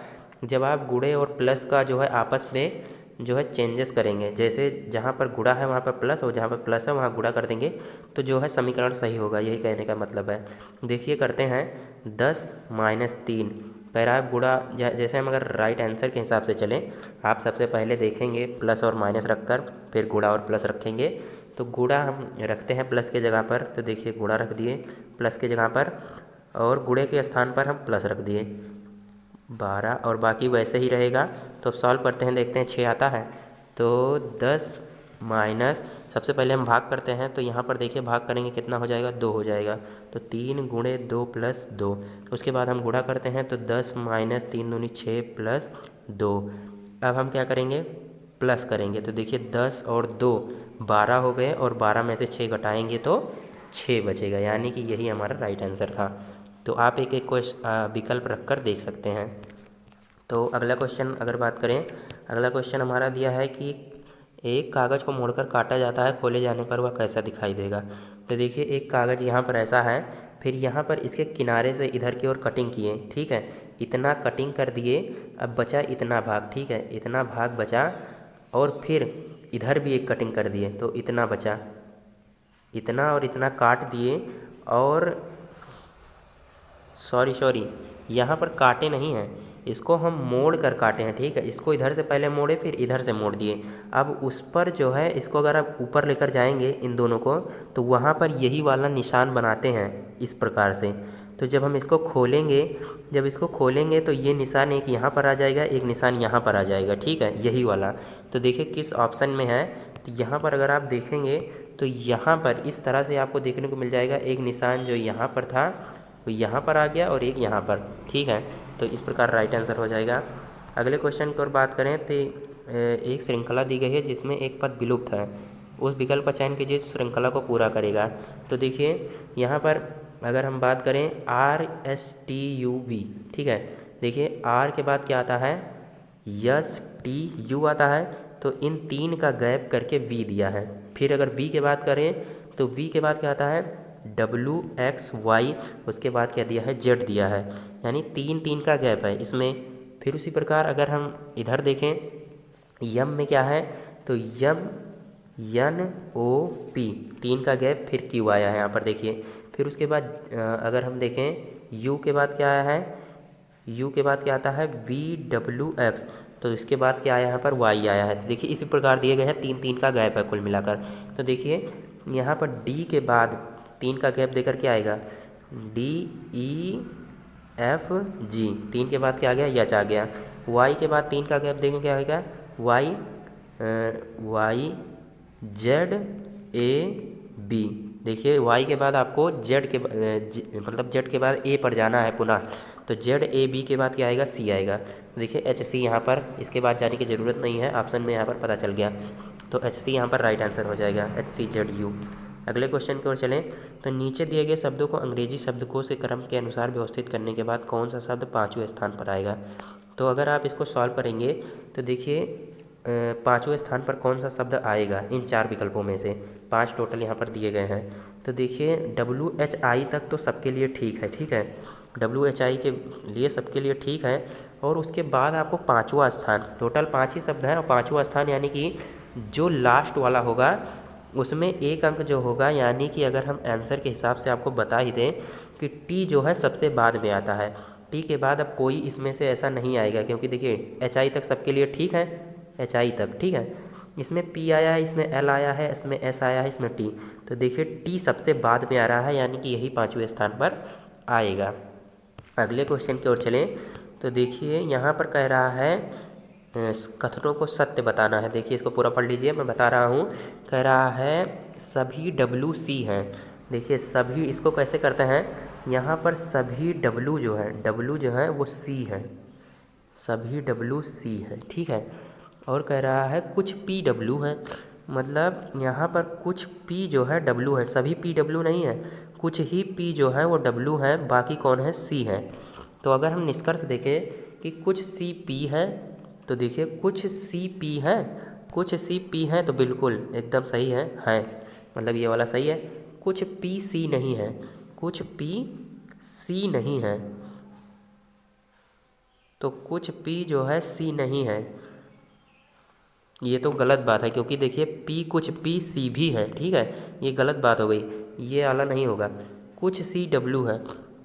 जब आप गुणे और प्लस का जो है आपस में जो है चेंजेस करेंगे, जैसे जहाँ पर गुणा है वहाँ पर प्लस और जहाँ पर प्लस है वहाँ गुणा कर देंगे, तो जो है समीकरण सही होगा, यही कहने का मतलब है। देखिए करते हैं 10 - 3 कह रहा है गुणा। जैसे हम अगर राइट आंसर के हिसाब से चलें, आप सबसे पहले देखेंगे प्लस और माइनस रखकर, फिर गुणा और प्लस रखेंगे। तो गुणा हम रखते हैं प्लस के जगह पर, तो देखिए गुणा रख दिए प्लस के जगह पर, और गुणे के स्थान पर हम प्लस रख दिए 12, और बाकी वैसे ही रहेगा। तो अब सॉल्व करते हैं, देखते हैं 6 आता है। तो 10 माइनस, सबसे पहले हम भाग करते हैं, तो यहाँ पर देखिए भाग करेंगे कितना हो जाएगा, 2 हो जाएगा। तो 3 गुणे 2 प्लस 2। उसके बाद हम गुणा करते हैं, तो 10 - 3 दूनी 6 प्लस 2। अब हम क्या करेंगे, प्लस करेंगे। तो देखिए 10 और 2 12 हो गए, और 12 में से 6 घटाएंगे तो 6 बचेगा, यानी कि यही हमारा राइट आंसर था। तो आप एक एक विकल्प रखकर देख सकते हैं। तो अगला क्वेश्चन अगर बात करें, अगला क्वेश्चन हमारा दिया है कि एक कागज़ को मोड़कर काटा जाता है, खोले जाने पर वह कैसा दिखाई देगा। तो देखिए एक कागज़ यहाँ पर ऐसा है, फिर यहाँ पर इसके किनारे से इधर की ओर कटिंग किए। ठीक है, इतना कटिंग कर दिए, अब बचा इतना भाग। ठीक है, इतना भाग बचा, और फिर इधर भी एक कटिंग कर दिए, तो इतना बचा, इतना और इतना काट दिए। और सॉरी यहाँ पर काटे नहीं हैं, इसको हम मोड़ कर काटे हैं। ठीक है, इसको इधर से पहले मोड़े, फिर इधर से मोड़ दिए। अब उस पर जो है इसको अगर आप ऊपर लेकर जाएंगे इन दोनों को, तो वहाँ पर यही वाला निशान बनाते हैं इस प्रकार से। तो जब हम इसको खोलेंगे, जब इसको खोलेंगे तो ये निशान एक यहाँ पर आ जाएगा, एक निशान यहाँ पर आ जाएगा। ठीक है, यही वाला। तो देखिए किस ऑप्शन में है, तो यहाँ पर अगर आप देखेंगे तो यहाँ पर इस तरह से आपको देखने को मिल जाएगा, एक निशान जो यहाँ पर था वो यहाँ पर आ गया और एक यहाँ पर, ठीक है। तो इस प्रकार राइट आंसर हो जाएगा। अगले क्वेश्चन की ओर बात करें तो एक श्रृंखला दी गई है जिसमें एक पद विलुप्त है, उस विकल्प का चयन कीजिए जो श्रृंखला को पूरा करेगा। तो देखिए यहाँ पर अगर हम बात करें RSTUV, ठीक है, देखिए R के बाद क्या आता है, STU आता है, तो इन तीन का गैप करके V दिया है। फिर अगर V के बात करें तो V के बाद क्या आता है, WXY, उसके बाद क्या दिया है, Z दिया है, यानी तीन तीन का गैप है इसमें। फिर उसी प्रकार अगर हम इधर देखें यम में क्या है, तो यम NOP, तीन का गैप, फिर Q आया है यहाँ पर देखिए। फिर उसके बाद अगर हम देखें U के बाद क्या आया है, U के बाद क्या आता है, VWX, तो इसके बाद क्या आया यहाँ पर, Y आया है। देखिए इसी प्रकार दिए गए हैं, तीन तीन का गैप है कुल मिलाकर। तो देखिए यहाँ पर D के बाद तीन का गैप देकर क्या आएगा, DEFG, तीन के बाद क्या आ गया, H आ गया। Y के बाद तीन का गैप देंगे क्या आएगा, YZAB। देखिए Y के बाद आपको Z के मतलब Z के बाद A पर जाना है पुनः, तो ZAB के बाद क्या आएगा, C आएगा। देखिए HC यहाँ पर, इसके बाद जाने की ज़रूरत नहीं है, ऑप्शन में यहाँ पर पता चल गया, तो HC यहाँ पर राइट आंसर हो जाएगा, HCZU। अगले क्वेश्चन की ओर चलें तो नीचे दिए गए शब्दों को अंग्रेजी शब्दकोश के क्रम के अनुसार व्यवस्थित करने के बाद कौन सा शब्द पाँचवें स्थान पर आएगा। तो अगर आप इसको सॉल्व करेंगे तो देखिए पाँचवें स्थान पर कौन सा शब्द आएगा इन चार विकल्पों में से, पांच टोटल यहाँ पर दिए गए हैं। तो देखिए WHI तक तो सबके लिए ठीक है, ठीक है, WHI के लिए सबके लिए ठीक है। और उसके बाद आपको पाँचवा स्थान, टोटल पाँच ही शब्द हैं और पाँचवा स्थान यानी कि जो लास्ट वाला होगा उसमें एक अंक जो होगा, यानी कि अगर हम आंसर के हिसाब से आपको बता ही दें कि टी जो है सबसे बाद में आता है, टी के बाद अब कोई इसमें से ऐसा नहीं आएगा, क्योंकि देखिए HI तक सबके लिए ठीक है, HI तक ठीक है, इसमें P आया है, इसमें L आया है, इसमें S आया है, इसमें T, तो देखिए T सबसे बाद में आ रहा है, यानी कि यही पाँचवें स्थान पर आएगा। अगले क्वेश्चन की ओर चलें तो देखिए यहाँ पर कह रहा है कथनों को सत्य बताना है। देखिए इसको पूरा पढ़ लीजिए, मैं बता रहा हूँ। कह रहा है सभी WC हैं। देखिए सभी, इसको कैसे करते हैं, यहाँ पर सभी W जो है वो C है, सभी WC है, ठीक है। और कह रहा है कुछ PW है, मतलब यहाँ पर कुछ P जो है W है, सभी PW नहीं है, कुछ ही P जो है वो W है, बाकी कौन है, C है। तो अगर हम निष्कर्ष देखें कि कुछ CP है, तो देखिए कुछ CP है, कुछ CP है, तो बिल्कुल एकदम सही है, मतलब ये वाला सही है। कुछ PC नहीं है, कुछ PC नहीं है, तो कुछ P जो है C नहीं है, ये तो गलत बात है, क्योंकि देखिए P कुछ PC भी है, ठीक है, ये गलत बात हो गई, ये वाला नहीं होगा। कुछ CW है,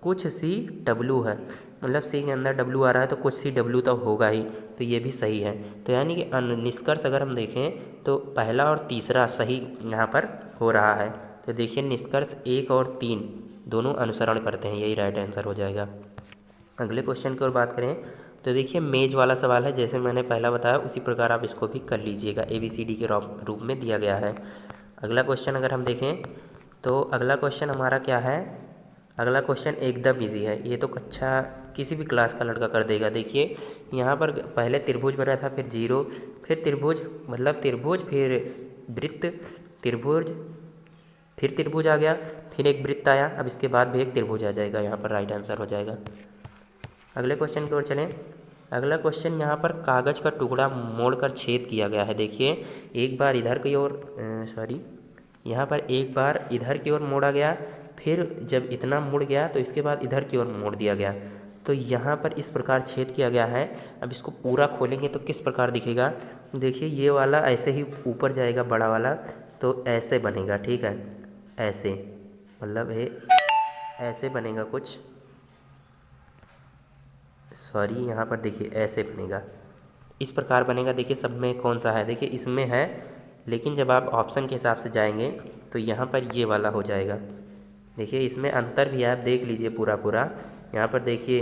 कुछ CW है, मतलब C के अंदर W आ रहा है तो कुछ CW तो होगा ही, तो ये भी सही है। तो यानी कि निष्कर्ष अगर हम देखें तो पहला और तीसरा सही यहाँ पर हो रहा है। तो देखिए निष्कर्ष 1 और 3 दोनों अनुसरण करते हैं, यही राइट आंसर हो जाएगा। अगले क्वेश्चन की ओर बात करें तो देखिए मेज वाला सवाल है, जैसे मैंने पहला बताया उसी प्रकार आप इसको भी कर लीजिएगा, ABCD के रूप में दिया गया है। अगला क्वेश्चन अगर हम देखें तो अगला क्वेश्चन हमारा क्या है, अगला क्वेश्चन एकदम इजी है, ये तो कक्षा किसी भी क्लास का लड़का कर देगा। देखिए यहाँ पर पहले त्रिभुज बना था, फिर जीरो, फिर त्रिभुज, मतलब त्रिभुज, फिर वृत्त, त्रिभुज, फिर त्रिभुज आ गया, फिर एक वृत्त आया, अब इसके बाद भी एक त्रिभुज आ जाएगा, यहाँ पर राइट आंसर हो जाएगा। अगले क्वेश्चन की ओर चलें। अगला क्वेश्चन यहाँ पर कागज़ का टुकड़ा मोड़कर छेद किया गया है। देखिए एक बार इधर की ओर यहाँ पर एक बार इधर की ओर मोड़ा गया, फिर जब इतना मुड़ गया तो इसके बाद इधर की ओर मोड़ दिया गया, तो यहाँ पर इस प्रकार छेद किया गया है। अब इसको पूरा खोलेंगे तो किस प्रकार दिखेगा, देखिए ये वाला ऐसे ही ऊपर जाएगा बड़ा वाला, तो ऐसे बनेगा, ठीक है, ऐसे, मतलब ये ऐसे बनेगा कुछ, सॉरी यहाँ पर देखिए ऐसे बनेगा, इस प्रकार बनेगा। देखिए सब में कौन सा है, देखिए इसमें है, लेकिन जब आप ऑप्शन के हिसाब से जाएंगे तो यहाँ पर ये वाला हो जाएगा। देखिए इसमें अंतर भी है, आप देख लीजिए पूरा, यहाँ पर देखिए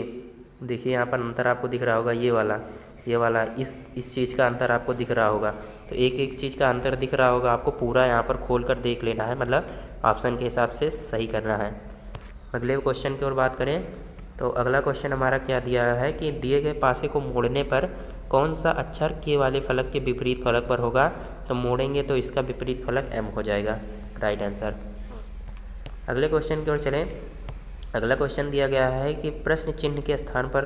यहाँ पर अंतर आपको दिख रहा होगा, ये वाला, ये वाला इस चीज़ का अंतर आपको दिख रहा होगा। तो एक एक चीज़ का अंतर दिख रहा होगा आपको, पूरा यहाँ पर खोल कर देख लेना है, मतलब ऑप्शन के हिसाब से सही करना है। अगले क्वेश्चन की ओर बात करें तो अगला क्वेश्चन हमारा क्या दिया है कि दिए गए पासे को मोड़ने पर कौन सा अक्षर के वाले फलक के विपरीत फलक पर होगा। तो मोड़ेंगे तो इसका विपरीत फलक एम हो जाएगा, राइट आंसर। अगले क्वेश्चन की ओर चलें। अगला क्वेश्चन दिया गया है कि प्रश्न चिन्ह के स्थान पर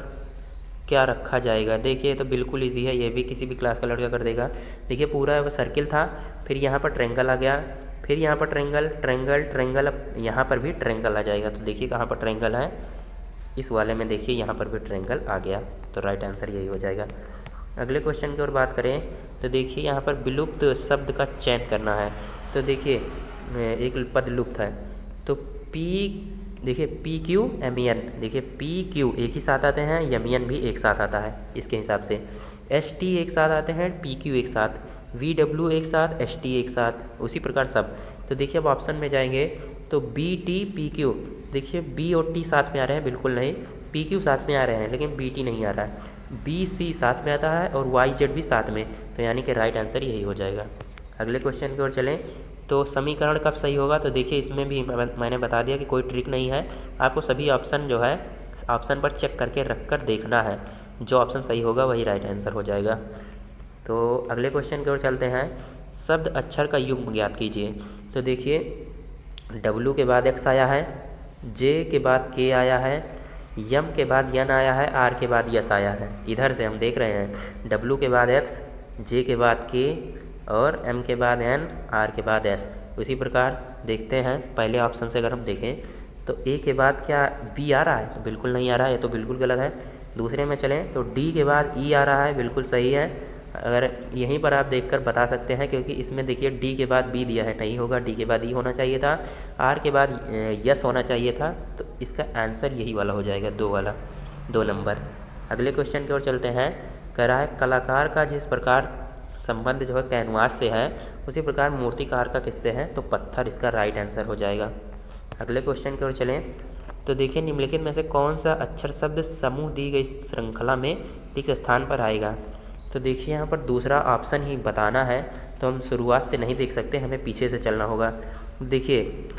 क्या रखा जाएगा। देखिए तो बिल्कुल इजी है, ये भी किसी भी क्लास का लड़का कर देगा। देखिए पूरा वो सर्किल था, फिर यहाँ पर ट्रायंगल आ गया, फिर यहाँ पर ट्रायंगल ट्रायंगल ट्रायंगल, अब यहाँ पर भी ट्रायंगल आ जाएगा। तो देखिए कहाँ पर ट्रायंगल है, इस वाले में देखिए यहाँ पर भी ट्रायंगल आ गया, तो राइट आंसर यही हो जाएगा। अगले क्वेश्चन की ओर बात करें तो देखिए यहाँ पर विलुप्त शब्द का चयन करना है। तो देखिए एक पद लुप्त है, तो पी, देखिए पी क्यू एम एन, देखिए पी क्यू एक ही साथ आते हैं, एम एन भी एक साथ आता है इसके हिसाब से, एस टी एक साथ आते हैं, पी क्यू एक साथ, वी डब्ल्यू एक साथ, एस टी एक साथ, उसी प्रकार सब। तो देखिए अब ऑप्शन में जाएंगे तो बी टी पी क्यू, देखिए बी और टी साथ में आ रहे हैं, बिल्कुल नहीं, पी क्यू साथ में आ रहे हैं लेकिन बी टी नहीं आ रहा है, बी सी साथ में आता है और वाई जेड भी साथ में, तो यानी कि राइट आंसर यही हो जाएगा। अगले क्वेश्चन की ओर चलें तो समीकरण कब सही होगा। तो देखिए इसमें भी मैंने बता दिया कि कोई ट्रिक नहीं है, आपको सभी ऑप्शन जो है ऑप्शन पर चेक करके रख कर देखना है, जो ऑप्शन सही होगा वही राइट आंसर हो जाएगा। तो अगले क्वेश्चन की ओर चलते हैं। शब्द अक्षर का युग्म ज्ञात कीजिए। तो देखिए W के बाद X आया है, J के बाद K आया है, M के बाद N आया है, R के बाद यस आया है। इधर से हम देख रहे हैं W के बाद X, J के बाद K और M के बाद N, R के बाद S। उसी प्रकार देखते हैं पहले ऑप्शन से अगर हम देखें तो A के बाद क्या B आ रहा है, तो बिल्कुल नहीं आ रहा है, ये तो बिल्कुल गलत है। दूसरे में चलें तो D के बाद E आ रहा है, बिल्कुल सही है। अगर यहीं पर आप देखकर बता सकते हैं क्योंकि इसमें देखिए डी के बाद बी दिया है, नहीं होगा, डी के बाद ई होना चाहिए था, आर के बाद यस होना चाहिए था, तो इसका आंसर यही वाला हो जाएगा, दो वाला, 2 नंबर। अगले क्वेश्चन की ओर चलते हैं। कह रहा है कलाकार का जिस प्रकार संबंध जो है कैनवास से है उसी प्रकार मूर्तिकार का किससे है। तो पत्थर इसका राइट आंसर हो जाएगा। अगले क्वेश्चन की ओर चलें तो देखिए निम्नलिखित में से कौन सा अक्षर शब्द समूह दी गई श्रृंखला में ठीक स्थान पर आएगा। तो देखिए यहाँ पर दूसरा ऑप्शन ही बताना है, तो हम शुरुआत से नहीं देख सकते, हमें पीछे से चलना होगा। देखिए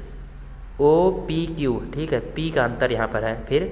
ओ पी क्यू, ठीक है, पी का अंतर यहाँ पर है, फिर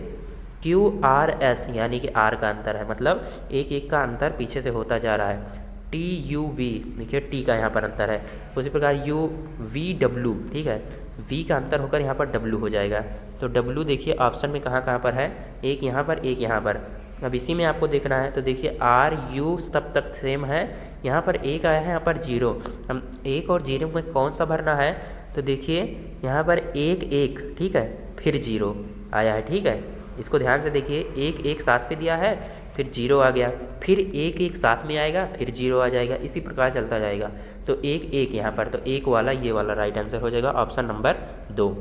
क्यू आर एस यानी कि आर का अंतर है, मतलब एक एक का अंतर पीछे से होता जा रहा है। टी यू वी, देखिए टी का यहाँ पर अंतर है, उसी प्रकार यू वी डब्ल्यू, ठीक है, वी का अंतर होकर यहाँ पर डब्ल्यू हो जाएगा। तो डब्ल्यू देखिए ऑप्शन में कहाँ कहाँ पर है, एक यहाँ पर, एक यहाँ पर। अब इसी में आपको देखना है, तो देखिए आर यू तब तक सेम है, यहाँ पर एक आया है, यहाँ पर जीरो, हम एक और जीरो में कौन सा भरना है। तो देखिए यहाँ पर एक एक, ठीक है, फिर जीरो आया है, ठीक है, इसको ध्यान से देखिए, एक एक साथ में दिया है, फिर जीरो आ गया, फिर एक एक साथ में आएगा, फिर जीरो आ जाएगा, इसी प्रकार चलता जाएगा। तो एक एक यहाँ पर, तो एक वाला ये वाला राइट आंसर हो जाएगा, ऑप्शन नंबर 2।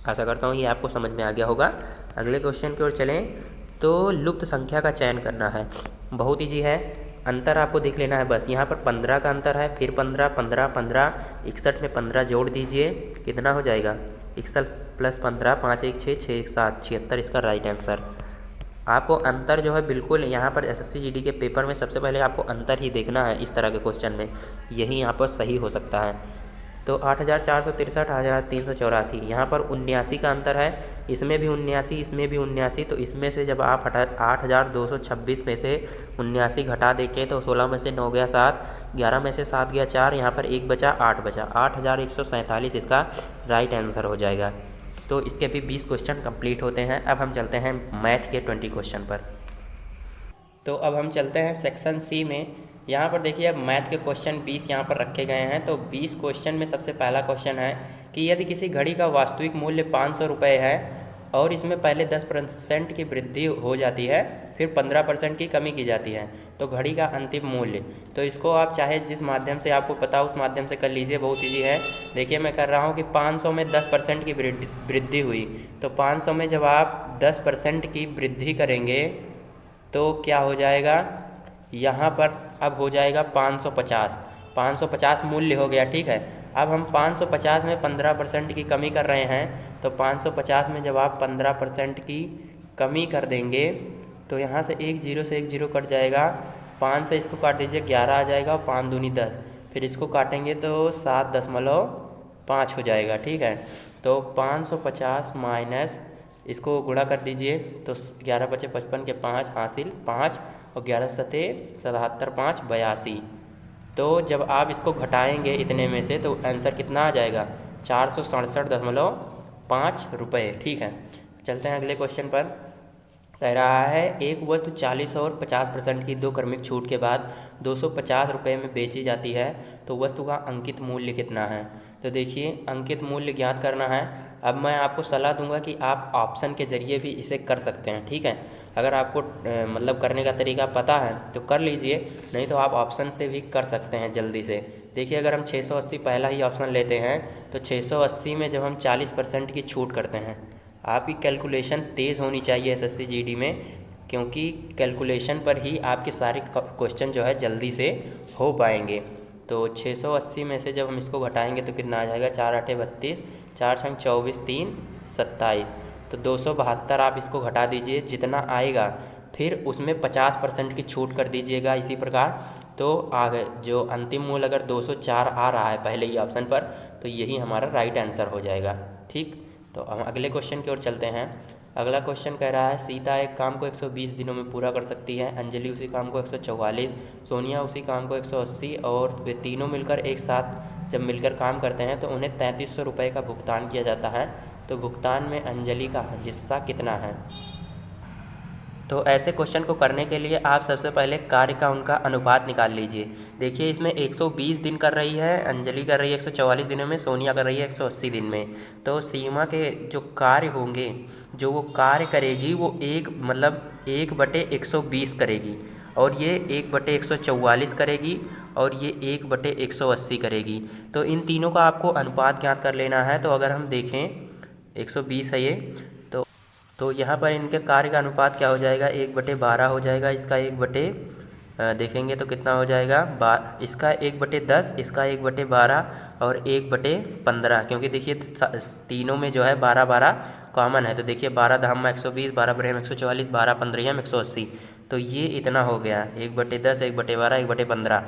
आशा करता हूँ ये आपको समझ में आ गया होगा। अगले क्वेश्चन की ओर चलें तो लुप्त संख्या का चयन करना है, बहुत ईजी है, अंतर आपको देख लेना है बस। यहाँ पर 15 का अंतर है, फिर 15 15 15, 61 में 15 जोड़ दीजिए, कितना हो जाएगा, 61 + 15, 5 1 6 6 1 7, 76 इसका राइट आंसर। आपको अंतर जो है बिल्कुल यहाँ पर एसएससी जीडी के पेपर में सबसे पहले आपको अंतर ही देखना है, इस तरह के क्वेश्चन में यही यहाँ पर सही हो सकता है। तो 8463, 8384, यहाँ पर 79 का अंतर है, इसमें भी 79, इसमें भी 79, तो इसमें से जब आप 8226 में से 79 घटा देखें तो 16 में से 9 गया 7, 11 में से 7 गया 4, यहाँ पर 1 बचा, 8 बचा, 8147 इसका राइट आंसर हो जाएगा। तो इसके भी 20 क्वेश्चन कंप्लीट होते हैं। अब हम चलते हैं मैथ के 20 क्वेश्चन पर। तो अब हम चलते हैं सेक्शन सी में। यहाँ पर देखिए अब मैथ के क्वेश्चन 20 यहाँ पर रखे गए हैं। तो 20 क्वेश्चन में सबसे पहला क्वेश्चन है कि यदि किसी घड़ी का वास्तविक मूल्य 500 रुपये है और इसमें पहले 10% की वृद्धि हो जाती है, फिर 15% की कमी की जाती है, तो घड़ी का अंतिम मूल्य। तो इसको आप चाहे जिस माध्यम से आपको पता उस माध्यम से कर लीजिए, बहुत ईजी है। देखिए मैं कर रहा हूँ कि 500 में 10% की वृद्धि हुई, तो 500 में जब आप 10% की वृद्धि करेंगे तो क्या हो जाएगा, यहाँ पर अब हो जाएगा 550 मूल्य हो गया, ठीक है। अब हम 550 में 15% की कमी कर रहे हैं, तो 550 में जब आप 15% की कमी कर देंगे तो यहाँ से एक जीरो कट जाएगा, 5 से इसको काट दीजिए 11 आ जाएगा, 5 दूनी 10, फिर इसको काटेंगे तो 7.5 हो जाएगा। ठीक है, तो 550 माइनस इसको गुणा कर दीजिए तो 11 बचे 55 के 5 हासिल 5 और 11 सते 77 5 82। तो जब आप इसको घटाएंगे इतने में से तो आंसर कितना आ जाएगा 467.5 रुपये। ठीक है, चलते हैं अगले क्वेश्चन पर। कह रहा है एक वस्तु 40 और 50% की दो क्रमिक छूट के बाद 250 रुपये में बेची जाती है, तो वस्तु का अंकित मूल्य कितना है। तो देखिए अंकित मूल्य ज्ञात करना है। अब मैं आपको सलाह दूंगा कि आप ऑप्शन के ज़रिए भी इसे कर सकते हैं। ठीक है, अगर आपको मतलब करने का तरीका पता है तो कर लीजिए, नहीं तो आप ऑप्शन से भी कर सकते हैं जल्दी से। देखिए अगर हम 680 पहला ही ऑप्शन लेते हैं तो 680 में जब हम 40% की छूट करते हैं, आपकी कैलकुलेशन तेज़ होनी चाहिए एसएससी जीडी में, क्योंकि कैलकुलेशन पर ही आपके सारे क्वेश्चन जो है जल्दी से हो पाएंगे। तो 680 में से जब हम इसको घटाएंगे तो कितना आ जाएगा 4 8 32, 4 6 24 3 27, तो 272 आप इसको घटा दीजिए जितना आएगा, फिर उसमें 50% की छूट कर दीजिएगा इसी प्रकार। तो आगे जो अंतिम मूल्य अगर 204 आ रहा है पहले ही ऑप्शन पर, तो यही हमारा राइट आंसर हो जाएगा। ठीक, तो हम अगले क्वेश्चन की ओर चलते हैं। अगला क्वेश्चन कह रहा है सीता एक काम को 120 दिनों में पूरा कर सकती है, अंजलि उसी काम को 144, सोनिया उसी काम को 180 और वे तीनों मिलकर एक साथ जब मिलकर काम करते हैं तो उन्हें 3300 रुपये का भुगतान किया जाता है। तो भुगतान में अंजलि का हिस्सा कितना है। तो ऐसे क्वेश्चन को करने के लिए आप सबसे पहले कार्य का उनका अनुपात निकाल लीजिए। देखिए इसमें 120 दिन कर रही है, अंजलि कर रही है 144 दिनों में, सोनिया कर रही है 180 दिन में। तो सीमा के जो कार्य होंगे, जो वो कार्य करेगी वो 1/120 करेगी, और ये 1/144 करेगी, और ये 1/180 करेगी। तो इन तीनों का आपको अनुपात ज्ञात कर लेना है। तो अगर हम देखें 120 है ये, तो यहाँ पर इनके कार्य का अनुपात क्या हो जाएगा 1/12 हो जाएगा। इसका देखेंगे तो कितना हो जाएगा इसका 1/10, इसका 1/12 और 1/15, क्योंकि देखिए तीनों में जो है 12 कॉमन है। तो देखिए 12 धाम 120, 12 ब्रह्म 144, 12 15 180, तो ये इतना हो गया 1/10, 1/12, 1/15।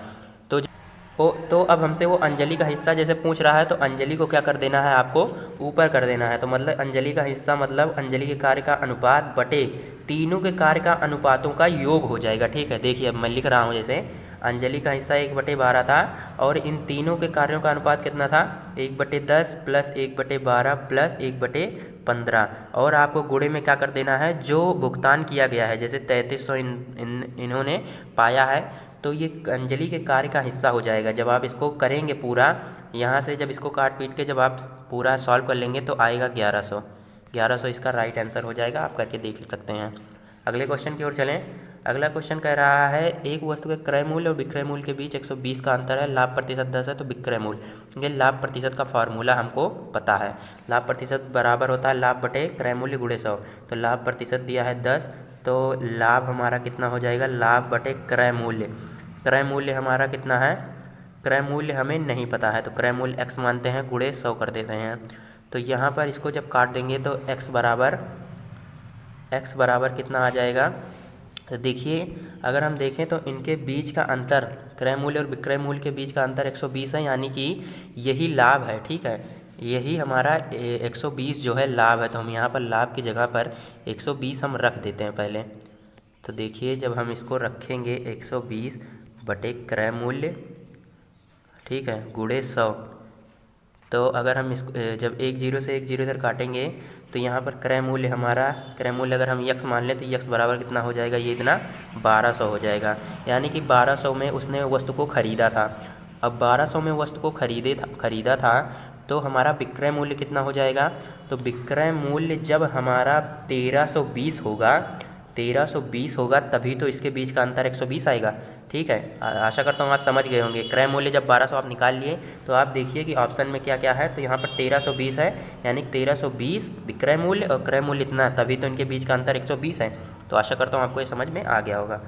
तो अब हमसे वो अंजलि का हिस्सा जैसे पूछ रहा है, तो अंजलि को क्या कर देना है, आपको ऊपर कर देना है। तो मतलब अंजलि का हिस्सा मतलब अंजलि के कार्य का अनुपात बटे तीनों के कार्य का अनुपातों का योग हो जाएगा। ठीक है, देखिए अब मैं लिख रहा हूँ, जैसे अंजलि का हिस्सा 1/12 था और इन तीनों के कार्यों का अनुपात कितना था 1/10 प्लस 1/12 प्लस 1/15, और आपको गुणे में क्या कर देना है जो भुगतान किया गया है। जैसे 3300 इन्होंने पाया है, तो ये अंजलि के कार्य का हिस्सा हो जाएगा। जब आप इसको करेंगे पूरा, यहाँ से जब इसको काट पीट के जब आप पूरा सॉल्व कर लेंगे तो आएगा 1100 इसका राइट आंसर हो जाएगा। आप करके देख सकते हैं। अगले क्वेश्चन की ओर चलें। अगला क्वेश्चन कह रहा है एक वस्तु के क्रय मूल्य और विक्रय मूल्य के बीच 120 का अंतर है, लाभ प्रतिशत 10 है, तो विक्रय मूल्य। ये लाभ प्रतिशत का फार्मूला हमको पता है, लाभ प्रतिशत बराबर होता है लाभ बटे क्रय मूल्य गुणे 100। तो लाभ प्रतिशत दिया है 10, तो लाभ हमारा कितना हो जाएगा लाभ बटे क्रय मूल्य। क्रय मूल्य हमारा कितना है, क्रय मूल्य हमें नहीं पता है, तो क्रय मूल्य x मानते हैं, गुणे 100 कर देते हैं। तो यहाँ पर इसको जब काट देंगे तो x बराबर कितना आ जाएगा। तो देखिए अगर हम देखें तो इनके बीच का अंतर, क्रय मूल्य और विक्रय मूल्य के बीच का अंतर 120 है, यानी कि यही लाभ है। ठीक है, यही हमारा 120 जो है लाभ है। तो हम यहाँ पर लाभ की जगह पर 120 हम रख देते हैं पहले। तो देखिए जब हम इसको रखेंगे 120 बटे क्रय मूल्य, ठीक है, गुणे 100, तो अगर हम इसको जब 10 से 10 इधर काटेंगे तो यहाँ पर क्रय मूल्य हमारा, क्रय मूल्य अगर हम यक्स मान लें तो यक्स बराबर कितना हो जाएगा, ये इतना 1200 हो जाएगा। यानी कि 1200 में उसने वस्तु को ख़रीदा था। अब 1200 में वस्तु को ख़रीदा था तो हमारा विक्रय मूल्य कितना हो जाएगा। तो विक्रय मूल्य जब हमारा 1320 होगा तभी तो इसके बीच का अंतर 120 आएगा। ठीक है, आशा करता हूँ आप समझ गए होंगे। क्रय मूल्य जब 1200 आप निकाल लिए तो आप देखिए कि ऑप्शन में क्या क्या है। तो यहाँ पर 1320 है, यानी 1320 विक्रय मूल्य और क्रय मूल्य इतना, तभी तो इनके बीच का अंतर 120 है। तो आशा करता हूँ आपको ये समझ में आ गया होगा।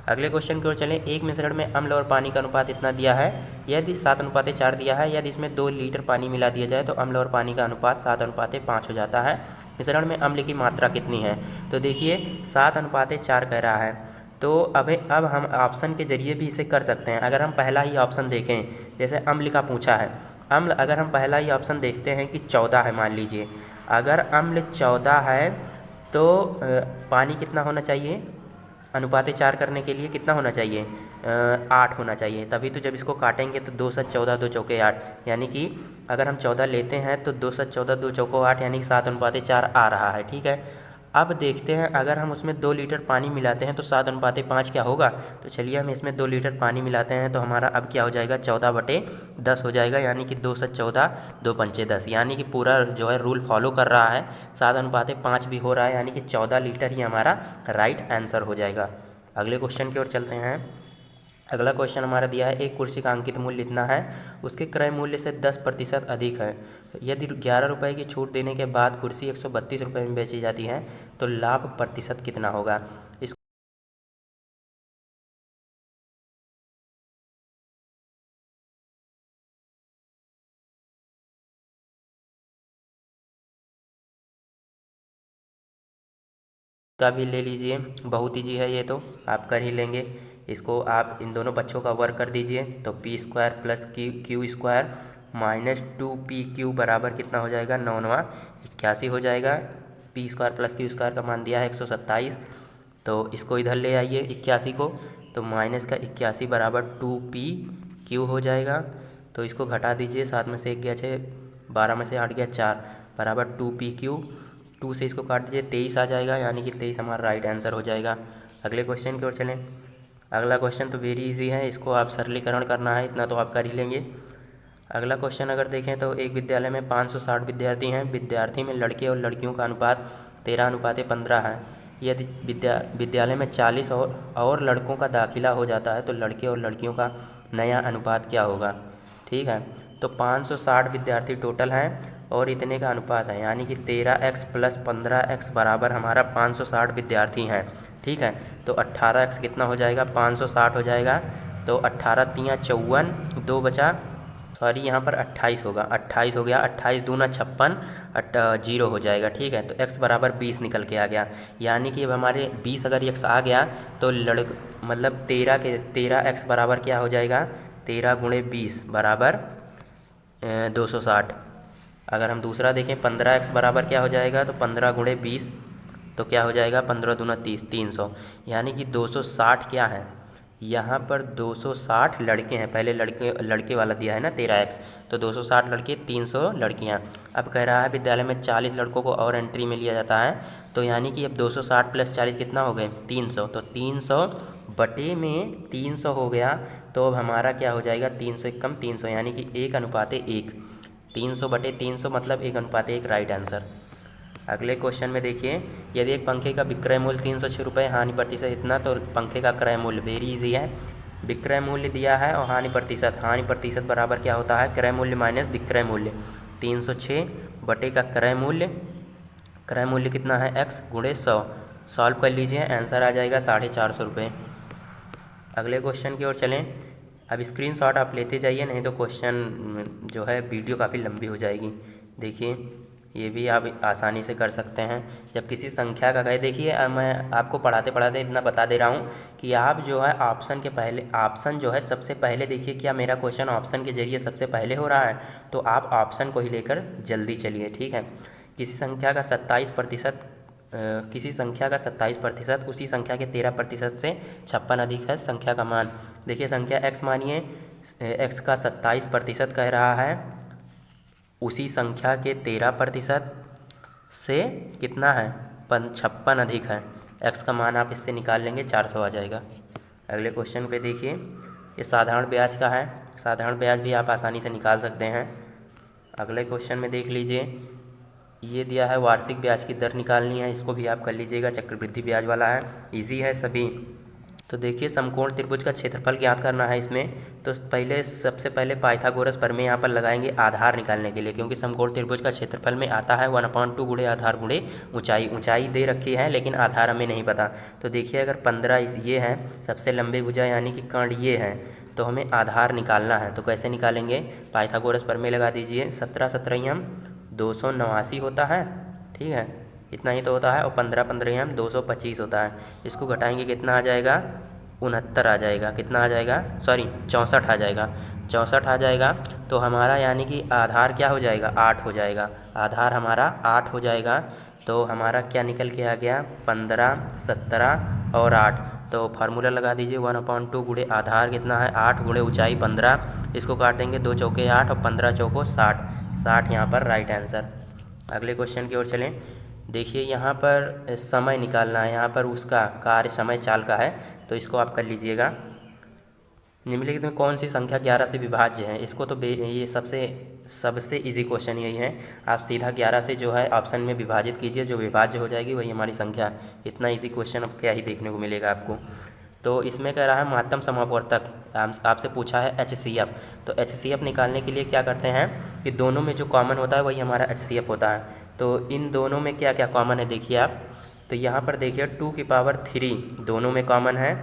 अगले क्वेश्चन की ओर चलें। एक मिश्रण में अम्ल और पानी का अनुपात इतना दिया है, यदि 7:4 दिया है, यदि इसमें 2 लीटर पानी मिला दिया जाए तो अम्ल और पानी का अनुपात 7:5 हो जाता है। मिश्रण में अम्ल की मात्रा कितनी है। तो देखिए 7:4 कह रहा है, तो अब हम ऑप्शन के ज़रिए भी इसे कर सकते हैं। अगर हम पहला ही ऑप्शन देखें, जैसे अम्ल का पूछा है, अम्ल अगर हम पहला ही ऑप्शन देखते हैं कि 14 है, मान लीजिए अगर अम्ल 14 है तो पानी कितना होना चाहिए, अनुपात 4 करने के लिए कितना होना चाहिए, 8 होना चाहिए। तभी तो जब इसको काटेंगे तो 2 7 14 2 चौके 8, यानी कि अगर हम 14 लेते हैं तो 2 7 14 2 चौको 8, यानी कि 7:4 आ रहा है। ठीक है, अब देखते हैं अगर हम उसमें 2 लीटर पानी मिलाते हैं तो 7:5 क्या होगा। तो चलिए हम इसमें 2 लीटर पानी मिलाते हैं तो हमारा अब क्या हो जाएगा, 14/10 हो जाएगा, यानी कि 2 7 14 2 पंचे 10, यानी कि पूरा जो है रूल फॉलो कर रहा है। 7:5 भी हो रहा है, यानी कि 14 लीटर ही हमारा राइट आंसर हो जाएगा। अगले क्वेश्चन की ओर चलते हैं। अगला क्वेश्चन हमारा दिया है, एक कुर्सी का अंकित मूल्य इतना है, उसके क्रय मूल्य से 10% अधिक है। यदि 11 रुपये की छूट देने के बाद कुर्सी 132 रुपये में बेची जाती है तो लाभ प्रतिशत कितना होगा। इस का भी ले लीजिए, बहुत ईजी है ये तो आप कर ही लेंगे। इसको आप इन दोनों पक्षों का वर्क कर दीजिए तो p² plus q² minus 2pq बराबर कितना हो जाएगा, 9 81 हो जाएगा। p² प्लस q² का मान दिया है 127, तो इसको इधर ले आइए 81 को, तो माइनस का 81 बराबर 2pq हो जाएगा। तो इसको घटा दीजिए, 7 में से 1 गया 6, 12 में से 8 गया 4 बराबर 2pq। 2 से इसको काट दीजिए, 23 आ जाएगा, यानी कि 23 हमारा राइट आंसर हो जाएगा। अगले क्वेश्चन की ओर चलें। अगला क्वेश्चन तो वेरी इजी है, इसको आप सरलीकरण करना है, इतना तो आप कर ही लेंगे। अगला क्वेश्चन अगर देखें तो एक विद्यालय में 560 विद्यार्थी हैं, विद्यार्थी में लड़के और लड़कियों का अनुपात 13:15 है। यदि विद्यालय में 40 और लड़कों का दाखिला हो जाता है तो लड़के और लड़कियों का नया अनुपात क्या होगा। ठीक है, तो 560 विद्यार्थी टोटल हैं और इतने का अनुपात है, यानी कि 13x प्लस 15x बराबर हमारा 560 विद्यार्थी हैं। ठीक है, तो 18x कितना हो जाएगा, 560 हो जाएगा, तो 18 तियाँ 54, 2 बचा, सॉरी यहाँ पर 28 होगा, 28 हो गया, 28 दूना 56, 0 हो जाएगा। ठीक है, तो x बराबर 20 निकल के आ गया, यानी कि अब हमारे 20 अगर x आ गया तो मतलब 13x बराबर क्या हो जाएगा, 13 गुणे 20 बराबर 260। अगर हम दूसरा देखें 15x बराबर क्या हो जाएगा, तो 15 गुणे 20 तो क्या हो जाएगा, 15 दूना 30, 300, यानी कि 260 क्या है, यहाँ पर 260 लड़के हैं। पहले लड़के वाला दिया है ना 13x, तो 260 लड़के 300 लड़कियाँ। अब कह रहा है विद्यालय में 40 लड़कों को और एंट्री में लिया जाता है, तो यानी कि अब 260 प्लस 40 कितना हो गए, 300, तो 300 बटे में 300 हो गया, तो अब हमारा क्या हो जाएगा, 300 कम 300, यानी कि 1:1, 300 बटे 300 मतलब 1:1 राइट आंसर। अगले क्वेश्चन में देखिए, यदि एक पंखे का विक्रय मूल्य 306 रुपये, हानि प्रतिशत इतना, तो पंखे का क्रय मूल्य वेरी इजी है, विक्रय मूल्य दिया है और हानि प्रतिशत बराबर क्या होता है, क्रय मूल्य माइनस विक्रय मूल्य। 306 बटे का क्रय मूल्य कितना है, x गुणे 100, सॉल्व कर लीजिए, आंसर आ जाएगा 450 रुपये। अगले क्वेश्चन की ओर चलें। अब स्क्रीनशॉट आप लेते जाइए, नहीं तो क्वेश्चन जो है वीडियो काफ़ी लंबी हो जाएगी। देखिए ये भी आप आसानी से कर सकते हैं। जब किसी संख्या का कहे, देखिए मैं आपको पढ़ाते पढ़ाते इतना बता दे रहा हूँ कि आप जो है ऑप्शन जो है सबसे पहले देखिए, क्या मेरा क्वेश्चन ऑप्शन के ज़रिए सबसे पहले हो रहा है, तो आप ऑप्शन को ही लेकर जल्दी चलिए। ठीक है, किसी संख्या का 27% उसी संख्या के 13% से 56 अधिक है, संख्या का मान देखिए, संख्या x मानिए, x का 27% कह रहा है, उसी संख्या के 13% से कितना है, 56 अधिक है, x का मान आप इससे निकाल लेंगे, 400 आ जाएगा। अगले क्वेश्चन पे देखिए, ये साधारण ब्याज का है, साधारण ब्याज भी आप आसानी से निकाल सकते हैं। अगले क्वेश्चन में देख लीजिए, ये दिया है वार्षिक ब्याज की दर निकालनी है, इसको भी आप कर लीजिएगा, चक्रवृद्धि ब्याज वाला है, इजी है सभी। तो देखिए समकोण त्रिभुज का क्षेत्रफल ज्ञात करना है इसमें, तो सबसे पहले पाइथागोरस प्रमेय यहाँ पर लगाएंगे आधार निकालने के लिए, क्योंकि समकोण त्रिभुज का क्षेत्रफल में आता है 1/2 गुणे आधार गुणे ऊंचाई दे रखी है, लेकिन आधार हमें नहीं पता। तो देखिए अगर 15 ये है, सबसे लंबे भुजा यानी कि कर्ण ये है, तो हमें आधार निकालना है, तो कैसे निकालेंगे, पाइथागोरस प्रमेय लगा दीजिए, 17 17 289 होता है। ठीक है, इतना ही तो होता है, और 15 15 225 होता है। इसको घटाएंगे कितना आ जाएगा, 69 आ जाएगा। कितना आ जाएगा, सॉरी 64 आ जाएगा। 64 आ जाएगा तो हमारा यानी कि आधार क्या हो जाएगा, 8 हो जाएगा। आधार हमारा 8 हो जाएगा। तो हमारा क्या निकल के आ गया, 15 17 और 8। तो फार्मूला लगा दीजिए, 1/2 गुणे आधार कितना है 8 गुणे ऊंचाई 15। इसको काट देंगे, 2 चौके 8 और 15 चौको 60। 60 यहाँ पर राइट आंसर। अगले क्वेश्चन की ओर चलें। देखिए यहाँ पर समय निकालना है, यहाँ पर उसका कार्य समय चाल का है, तो इसको आप कर लीजिएगा। निम्नलिखित में कौन सी संख्या 11 से विभाज्य है। इसको तो ये सबसे इजी क्वेश्चन यही है। आप सीधा 11 से जो है ऑप्शन में विभाजित कीजिए, जो विभाज्य हो जाएगी वही हमारी संख्या। इतना इजी क्वेश्चन अब क्या ही देखने को मिलेगा आपको। तो इसमें कह रहा है महत्तम समापवर्तक, आपसे पूछा है HCF। तो HCF निकालने के लिए क्या करते हैं कि दोनों में जो कॉमन होता है वही हमारा HCF होता है। तो इन दोनों में क्या क्या कॉमन है देखिए आप। तो यहाँ पर देखिए 2 की पावर 3 दोनों में कॉमन है,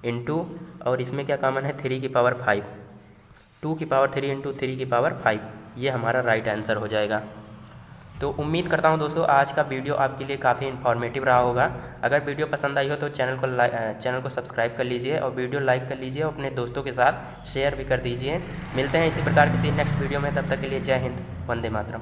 इंटू और इसमें क्या कॉमन है 3 की पावर 5। 2 की पावर 3 इंटू 3 की पावर 5, ये हमारा राइट आंसर हो जाएगा। तो उम्मीद करता हूँ दोस्तों आज का वीडियो आपके लिए काफ़ी इन्फॉर्मेटिव रहा होगा। अगर वीडियो पसंद आई हो तो चैनल को सब्सक्राइब कर लीजिए और वीडियो लाइक कर लीजिए और अपने दोस्तों के साथ शेयर भी कर दीजिए। मिलते हैं इसी प्रकार किसी नेक्स्ट वीडियो में, तब तक के लिए जय हिंद, वंदे मातरम।